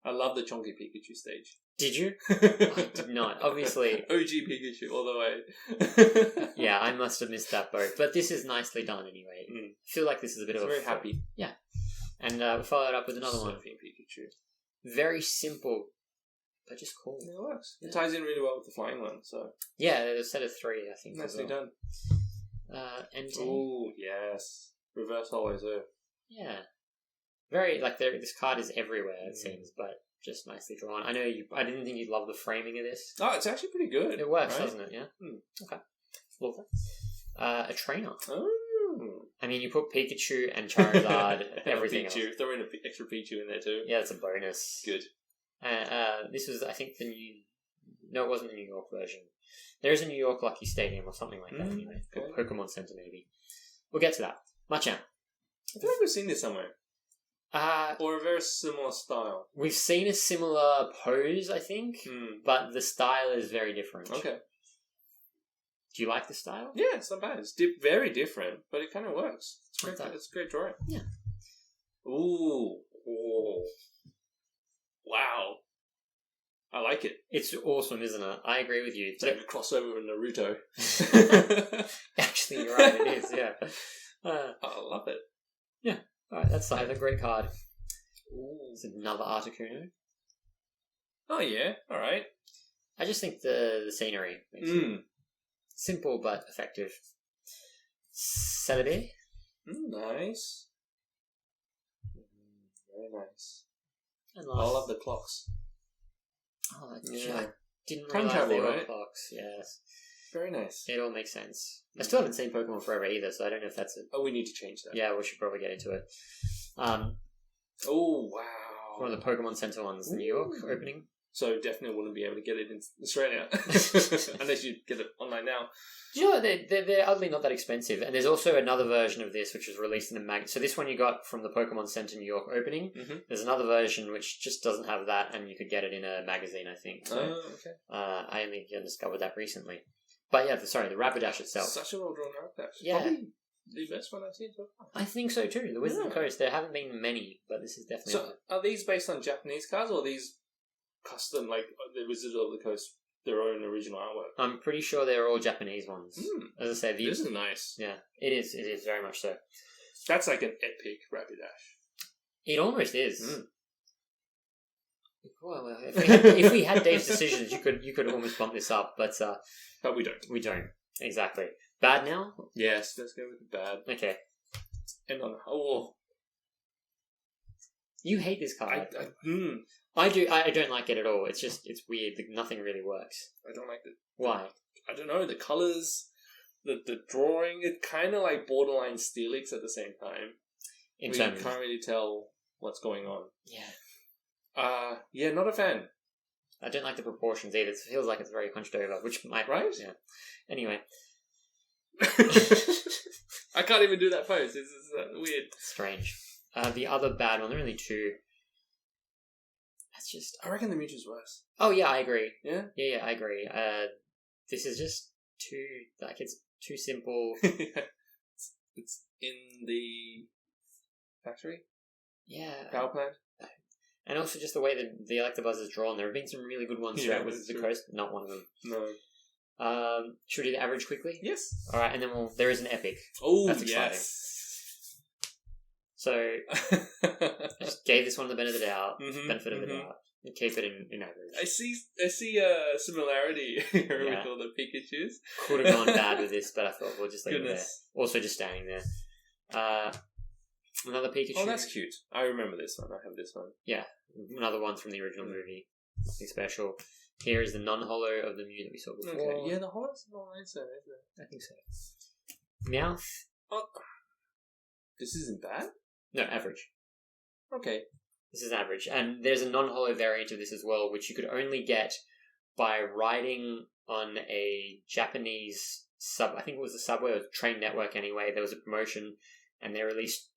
I love the Chonky Pikachu stage. Did you? I did not. Obviously. OG Pikachu all the way. Yeah, I must have missed that boat. But this is nicely done anyway. I feel like this is a bit It's of a... very happy. Yeah. And we followed up with another one. Surfing Pikachu. Very simple, but just cool. Yeah, it works. It ties in really well with the flying one, so... Yeah, there's a set of 3, I think. Nicely done. And Oh, yes. Reverse Hollow too. yeah. Very, like, this card is everywhere, it seems, but just nicely drawn. I know I didn't think you'd love the framing of this. Oh, it's actually pretty good. It works, right? doesn't it? Yeah? Okay. Lovely. A trainer. Oh. I mean, you put Pikachu and Charizard, everything else. Pikachu. Throw in an extra Pikachu in there too. Yeah, it's a bonus. Good. This was, I think, the new... No, it wasn't the New York version. There is a New York Lucky Stadium or something like that anyway. Okay. Pokemon Center, maybe. We'll get to that. Machamp. I feel like we've seen this somewhere. Or a very similar style. We've seen a similar pose, I think, but the style is very different. Okay. Do you like the style? Yeah, it's not bad. It's very different, but it kind of works. It's great. Okay. It's a great drawing. Yeah. Ooh. Oh. Wow. I like it. It's awesome, isn't it? I agree with you. It's like a crossover with Naruto. Actually, you're right, it is, yeah. I love it. Yeah. Alright, that's a great card. Ooh. It's another Articuno. Oh, yeah. Alright. I just think the scenery makes it simple but effective. Celebi. Nice. Very nice. And I love the clocks. Oh, Yeah. I didn't Time realize travel, they were right? clocks. Yes. Very nice. It all makes sense. I still haven't seen Pokemon Forever either, so I don't know if that's it. Oh, we need to change that. Yeah, we should probably get into it. Oh, wow. One of the Pokemon Center ones, the New York opening. So definitely wouldn't be able to get it in Australia. Unless you get it online now. Do you know what? They're oddly not that expensive. And there's also another version of this which was released in a mag. So this one you got from the Pokemon Center New York opening. Mm-hmm. There's another version which just doesn't have that, and you could get it in a magazine, I think. So, Okay. I only discovered that recently. But yeah, the Rapidash itself. Such a well-drawn Rapidash. Yeah. Probably the best one I've seen so far. I think so too. The Wizard of the Coast, there haven't been many, but this is definitely... So, are these based on Japanese cards, or are these custom, like the Wizard of the Coast, their own original artwork? I'm pretty sure they're all Japanese ones. As I say, This is nice. Yeah, it is very much so. That's like an epic Rapidash. It almost is. Well, if we had Dave's decisions, you could almost bump this up, but we don't. We don't. Exactly. Bad now? Yes, let's go with the bad. Okay. And on You hate this card. I do. I don't like it at all. It's weird. Nothing really works. I don't like it. Why? I don't know, the colours, the drawing, it's kind of like borderline Steelix at the same time. You can't really tell what's going on. Yeah. Yeah, not a fan. I don't like the proportions either. It feels like it's very hunched over, which might... Right? Yeah. Anyway. I can't even do that pose. It's weird. Strange. The other bad one, there are only 2. That's just... I reckon the Mewtwo's worse. Oh, yeah, I agree. Yeah? Yeah, I agree. This is just too... Like, it's too simple. It's in the factory? Yeah. Power plant? And also just the way that the Electabuzz is drawn. There have been some really good ones throughout Wizards of the Coast. Not one of them. No. Should we do the average quickly? Yes. Alright, and then there is an epic. Oh, that's exciting. Yes. So, I just gave this one the benefit of the doubt. Mm-hmm, benefit of the doubt. And keep it in average. I see a similarity here Yeah. with all the Pikachus. Could have gone bad with this, but I thought we'll just leave it there. Also just standing there. Another Pikachu. Oh, that's cute. I remember this one. I have this one. Another one from the original movie. Nothing special. Here is the non-holo of the Mew that we saw before. Okay. Yeah, the holo's not nicer, isn't it? I think so. Meowth. Oh, this isn't bad. No, average. Okay. This is average. And there's a non-holo variant of this as well, which you could only get by riding on a Japanese I think it was a subway or train network anyway. There was a promotion and they released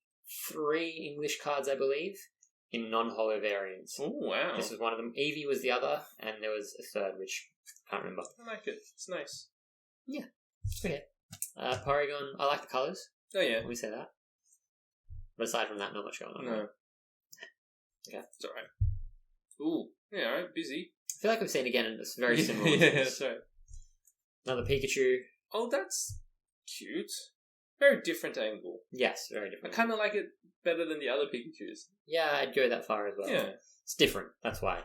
3 English cards, I believe, in non-holo variants. Oh, wow. This was one of them. Eevee was the other, and there was a third, which I can't remember. I like it. It's nice. Okay. Porygon, I like the colours. Oh, yeah. We say that. But aside from that, not much going on. No. Okay. It's alright. Ooh. Yeah, alright. Busy. I feel like we've seen again, and it's very similar. Yeah, that's right. Another Pikachu. Oh, that's cute. Very different angle. Yes, very I different. kind of like it better than the other Pikachus. Yeah, I'd go that far as well. Yeah. It's different, that's why.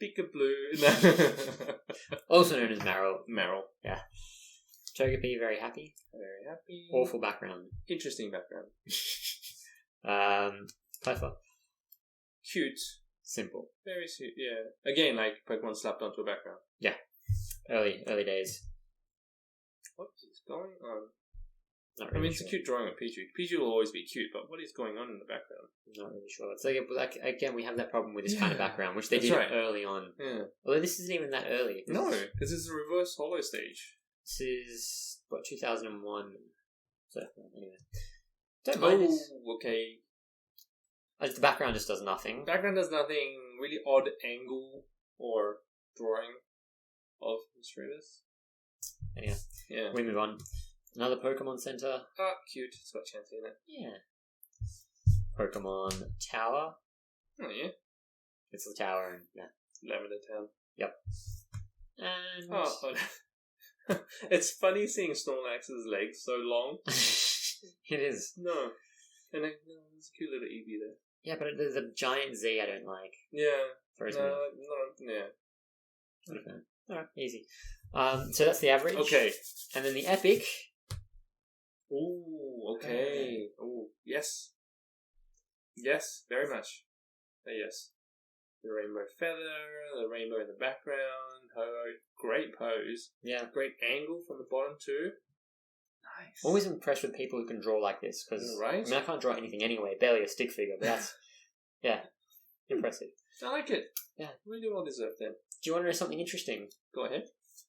Pika-Blue. Also known as Marill. Marill. Togepi, very happy. Very happy. Awful background. Interesting background. Clever. Cute. Simple. Very sweet, yeah. Again, like Pokemon slapped onto a background. Early days. What is going on? Not I really mean, it's sure. a cute drawing of Pichu. Pichu will always be cute, but what is going on in the background? Not really sure. It's like again, we have that problem with this kind of Yeah. background, which they That's did right. early on. Yeah. Although this isn't even that early. No, because it's a reverse holo stage. This is, 2001. So, anyway. Don't mind this. Okay. The background just does nothing. Background does nothing. Really odd angle or drawing of Mischievous. Anyway, Yeah. we move on. Another Pokemon Center. Ah, cute. It's got Chansey in it. Yeah. Pokemon Tower. Oh, yeah. It's the tower, and yeah. Lavender Town. And Oh. It's funny seeing Snorlax's legs so long. it is. No. And then, no, there's a cute little Eevee there. Yeah, but the giant Z I don't like. Yeah. Throws No, me. yeah. Okay. Alright, easy. So that's the average. Okay. And then the epic. Ooh, okay. Ooh, yes. Yes, very much. Yes. The rainbow feather, the rainbow in the background, great pose. Yeah. Great angle from the bottom too. Nice. Always impressed with people who can draw like this, because Right? I mean, I can't draw anything anyway, barely a stick figure, but that's, yeah, impressive. I like it. Yeah. Really well deserved then. Do you want to know something interesting? Go ahead.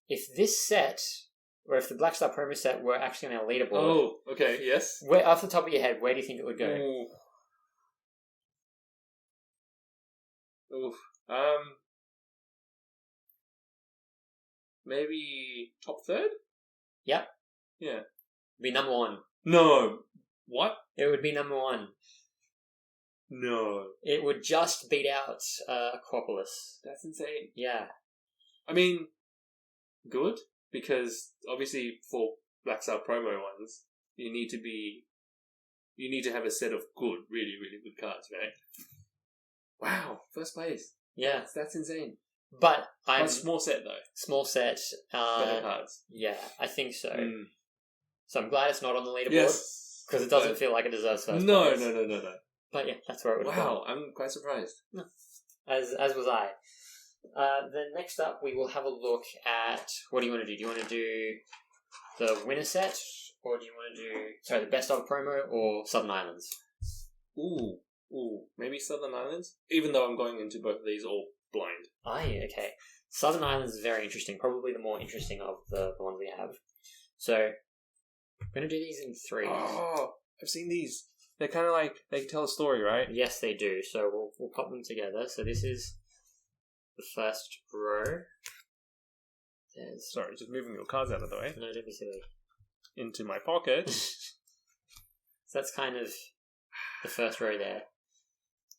If this set, or if the Black Star promo set were actually on our leaderboard, Oh, okay, yes. where, off the top of your head, where do you think it would go? Ooh. Oof. Maybe top third? Yep. Yeah. Be number 1. No. What? It would be number 1. No. It would just beat out Aquapolis. That's insane. Yeah. I mean, good, because obviously for Black Star promo ones, you need to have a set of good, really, really good cards, right? Wow, first place. Yeah. That's insane. But I'm... But small set though. Small set. Better cards. Yeah, I think so. Mm. So I'm glad it's not on the leaderboard. Yes. Because it doesn't feel like it deserves first No. place. No. But yeah, that's where it would have Wow, I'm quite surprised. gone. As was I. Then next up, we will have a look at... What do you want to do? Do you want to do the winner set? Or do you want to do... the best of promo or Southern Islands? Ooh. Maybe Southern Islands? Even though I'm going into both of these all blind. Okay. Southern Islands is very interesting. Probably the more interesting of the ones we have. So, we're going to do these in 3s. Oh, I've seen these. They're kind of like, they tell a story, right? Yes, they do. So we'll pop them together. So this is the first row. There's... Sorry, just moving your cards out of the way. No, don't be silly. Into my pocket. So that's kind of the first row there.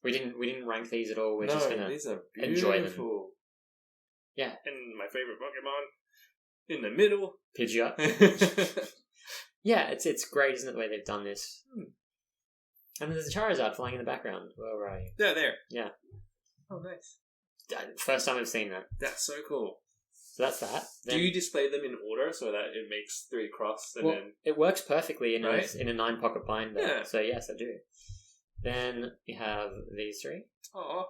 We didn't rank these at all. We're just gonna these are enjoy them. beautiful. Yeah. And my favorite Pokemon in the middle. Pidgeot. Yeah, it's great, isn't it, the way they've done this? And there's a Charizard flying in the background. Where are you? They're there. Yeah. Oh, nice. First time I've seen that. That's so cool. So that's that. Do you display them in order so that it makes 3 across and Well, then... it works perfectly in Right? a 9-pocket binder. Yeah. So yes, I do. Then you have these 3. Oh,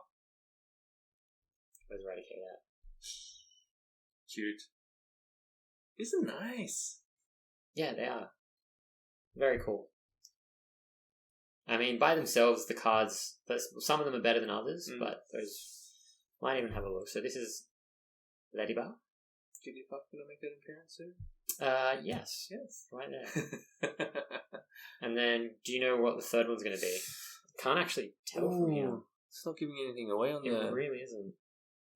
Where's Eradicate at? cute. These are nice. Yeah, they are. Very cool. I mean, by themselves, the cards, some of them are better than others, but those might even have a look. So this is Ladybug. Jigglypuff gonna make an appearance soon? Yes. Yes. Right there. And then, do you know what the third one's going to be? Can't actually tell from here. It's not giving anything away on It the... really isn't.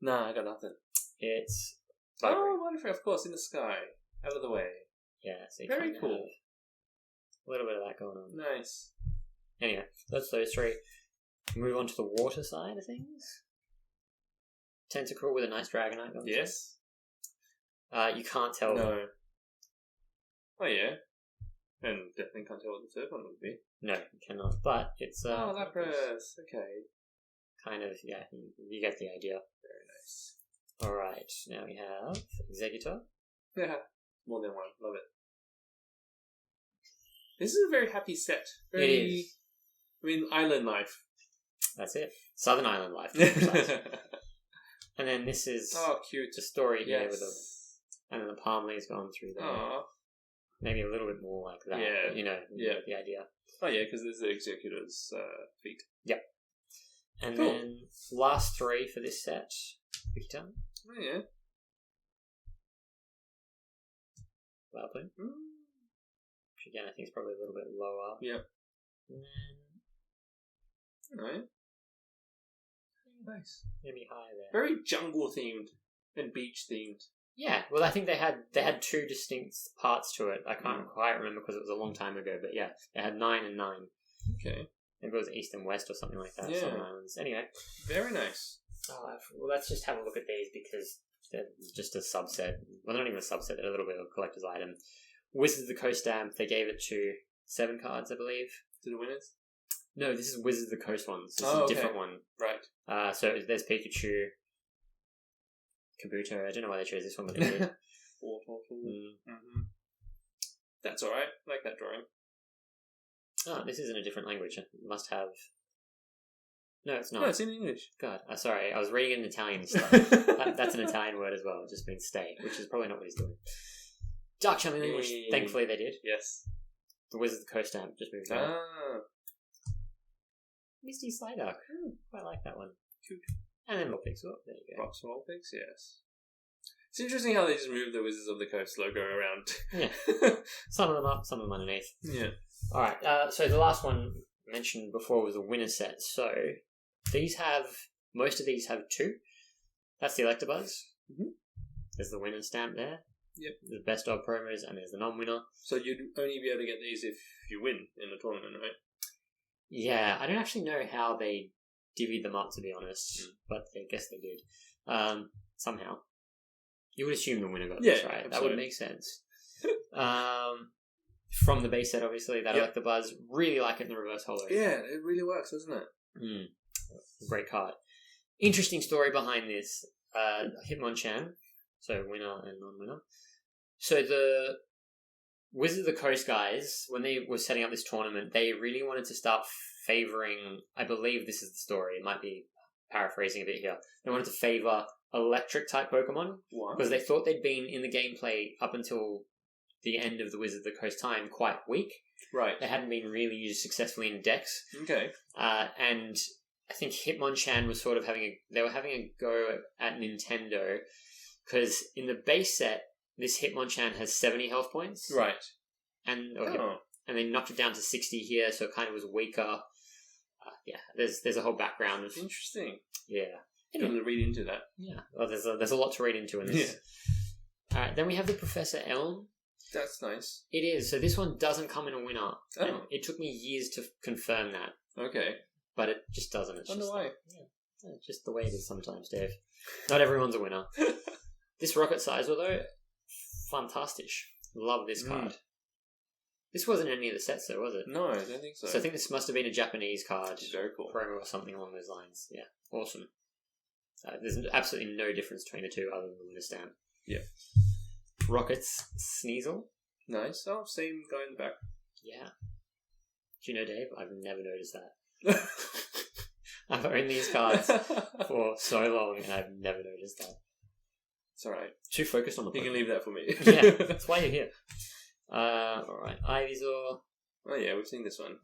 Nah, I got nothing. It's... Oh, wonderful. Of course, in the sky. Out of the way. Yeah, so you Very kinda cool. have a little bit of that going on. Nice. Anyway, that's those 3. Move on to the water side of things. Tentacruel with a nice Dragonite. Yes. You can't tell. No. Oh, yeah. And definitely can't tell what the third one would be. No, you cannot. But it's... oh, Lapras. Okay. kind of, yeah, you get the idea. Very nice. Alright, now we have Executor. Yeah. More than one. Love it. This is a very happy set. Very, It is. I mean, island life. That's it. Southern Island life, to be precise. And then this is Oh, cute. the story here Yes. with the... And then the palm leaves going through there. Aw. Maybe a little bit more like that. Yeah. But, you get the idea. Oh, yeah, because there's the Executor's feet. And Cool. then last 3 for this set. Victor, Oh, yeah. Loudly. Mm. Which again, I think is probably a little bit lower. Yep. And then Alright. Nice. maybe higher there. Very jungle themed and beach themed. Yeah, well, I think they had 2 distinct parts to it. I can't quite remember because it was a long time ago, but yeah, they had 9 and 9. Okay. Maybe it was east and west or something like that. Yeah. Some islands. Anyway, Very nice. well, let's just have a look at these because they're just a subset. Well, they're not even a subset. They're a little bit of a collector's item. Wizards of the Coast stamp. They gave it to 7 cards, I believe. To the winners? No, this is Wizards of the Coast ones. This Oh, is a okay. different one. Right. So there's Pikachu, Kabuto. I don't know why they chose this one, but they did. Mm-hmm. That's alright. Like that drawing. Oh, this is in a different language. It must have... No, it's not. No, it's in English. God, sorry. I was reading it in Italian stuff. That's an Italian word as well. It just means stay, which is probably not what he's doing. Dark Charmeleon, which Yay. thankfully they did. Yes. The Wizards of the Coast stamp just moved on. Ah. Misty Psyduck. Quite like that one. Cute. And then Vulpix. Oh, there you go. Box Vulpix, yes. It's interesting how they just moved the Wizards of the Coast logo around. Yeah. Some of them up, some of them underneath. Yeah. Alright, so the last one mentioned before was a winner set. So most of these have 2. That's the Electabuzz. Mhm. There's the winner stamp there. Yep. There's best of promos and there's the non-winner. So you'd only be able to get these if you win in a tournament, right? Yeah, I don't actually know how they divvied them up, to be honest, but I guess they did. Somehow. You would assume the winner got this, right? That would make sense. From the base set, obviously, that Electabuzz. Really like it in the reverse holo. Yeah, it really works, doesn't it? Great card. Interesting story behind this. Hitmonchan, so winner and non-winner. So the Wizards of the Coast guys, when they were setting up this tournament, they really wanted to start favouring, I believe this is the story, it might be paraphrasing a bit here, they wanted to favour electric-type Pokemon, What? because they thought they'd been in the gameplay up until the end of the Wizards of the Coast time quite weak. Right. They hadn't been really used successfully in decks. Okay. And I think Hitmonchan was sort of they were having a go at Nintendo, because in the base set, this Hitmonchan has 70 health points. Right. And they knocked it down to 60 here, so it kind of was weaker. There's a whole background of... Interesting. Yeah. Got to read into that. Yeah. Well, there's a lot to read into in this. Alright, then we have the Professor Elm. That's nice. It is. So this one doesn't come in a winner. Oh. And it took me years to confirm that. Okay. But it just doesn't. It's Wonder just, why. it's just the way it is sometimes, Dave. Not everyone's a winner. This Rocket Sizer, though, fantastic. Love this card. This wasn't any of the sets, though, was it? No, I don't think so. So I think this must have been a Japanese card. Very cool. Promo or something along those lines. Yeah. Awesome. There's absolutely no difference between the two other than the winner stamp. Yeah. Rocket's Sneasel. Nice. Oh, same guy in the back. Yeah. Do you know, Dave? I've never noticed that. I've owned these cards for so long, and I've never noticed that. It's alright. Too focused on the You can leave that for me. Yeah, that's why you're here. Alright. Ivysaur. Oh yeah, we've seen this one.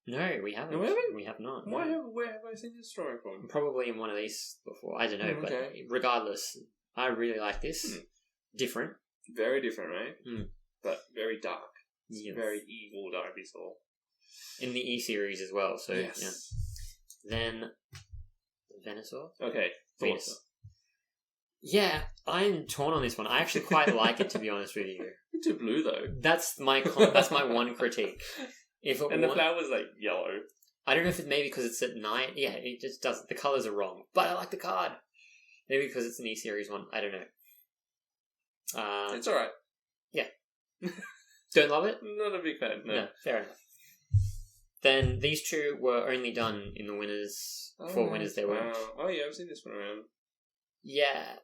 No, we haven't. No, we haven't? We have not. Where No. have I seen this story from? Probably in one of these before. I don't know, but Okay. regardless, I really like this. Different. Very different, right? Hmm. But very dark. It's Yes. very evil Ivysaur. In the E series as well, so Yes. yeah. Then Venusaur. Okay. Venusaur. Thoughts? Yeah, I'm torn on this one. I actually quite like it, to be honest with you. It's too blue though. That's my one critique. If it And the wa- flower's like yellow. I don't know if it's maybe because it's at night. Yeah, it just doesn't. The colours are wrong, but I like the card. Maybe because it's an E series one. I don't know. It's alright. Don't love it. Not a big fan, no. No, fair enough. Then these two were only done in the winners. 4 winners there were. Wow. Oh yeah, I've seen this one around. Yeah,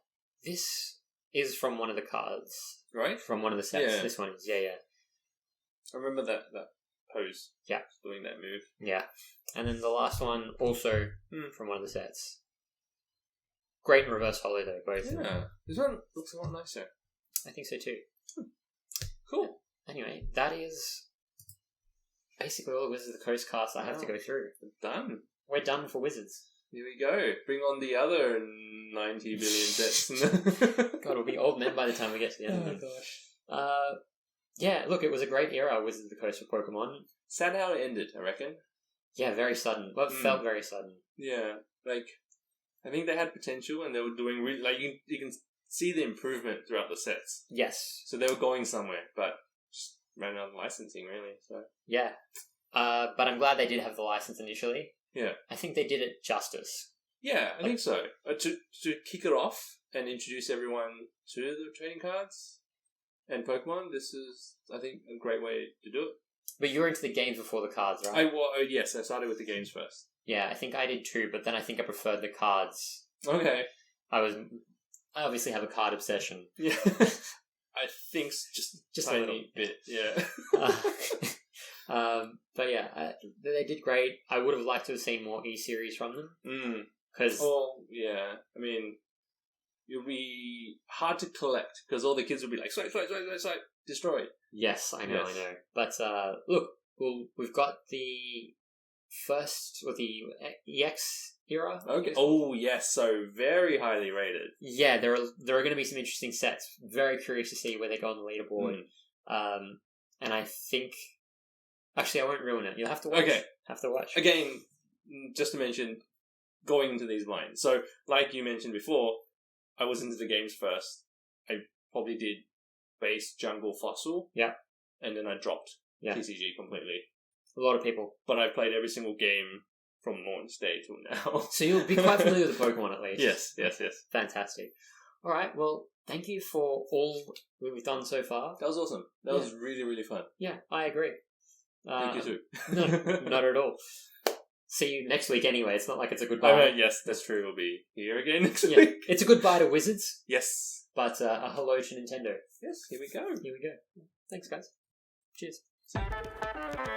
this is from one of the cards. Right? From one of the sets. Yeah. This one is. Yeah. I remember that pose. Yeah. Doing that move. Yeah. And then the last one, also Hmm. from one of the sets. Great in reverse holo, though, both. Yeah. This one looks a lot nicer. I think so too. Cool. Anyway, that is basically all the Wizards of the Coast cards I have to Wow. go through. Done. We're done for Wizards. Here we go. Bring on the other 90 billion sets. God, we'll be old men by the time we get to the end of it. gosh. Yeah, look, it was a great era, Wizards of the Coast for Pokemon. Sad how it ended, I reckon. Yeah, very sudden. Well, it Mm. felt very sudden. Yeah. Like, I think they had potential and they were doing really, like, you can see the improvement throughout the sets. Yes. So they were going somewhere, but just ran out of licensing, really. So Yeah. But I'm glad they did have the license initially. Yeah. I think they did it justice. yeah, I think so. To kick it off and introduce everyone to the trading cards and Pokemon, this is, I think, a great way to do it. But you were into the games before the cards, right? Yes, I started with the games first. Yeah, I think I did too, but then I think I preferred the cards. Okay. I obviously have a card obsession. Yeah. I think just a a tiny little. bit. Yeah. But yeah, they did great. I would have liked to have seen more E-series from them. Mm. Because Well, yeah. I mean, it'll be hard to collect because all the kids will be like, swipe, destroy. yes, I know, Yes. I know. But look, we've got the first, or the EX era. Okay. Oh, yes. So very highly rated. Yeah, there are going to be some interesting sets. Very curious to see where they go on the leaderboard. And I think, actually, I won't ruin it. You'll have to watch. Okay. Have to watch. Again, just to mention, going into these blinds. So, like you mentioned before, I was into the games first. I probably did base, jungle, fossil. Yeah. And then I dropped Yeah. TCG completely. A lot of people. But I've played every single game from launch day till now. So you'll be quite familiar with Pokemon at least. Yes. Fantastic. All right. Well, thank you for all we've done so far. That was awesome. That Yeah. was really, really fun. Yeah, I agree. Thank you too. No, not at all. See you next week anyway. It's not like it's a goodbye. Yes, that's true. We'll be here again next Yeah. week. It's a goodbye to Wizards, Yes. but a hello to Nintendo. Yes, here we go. Here we go. Thanks, guys. Cheers. See you.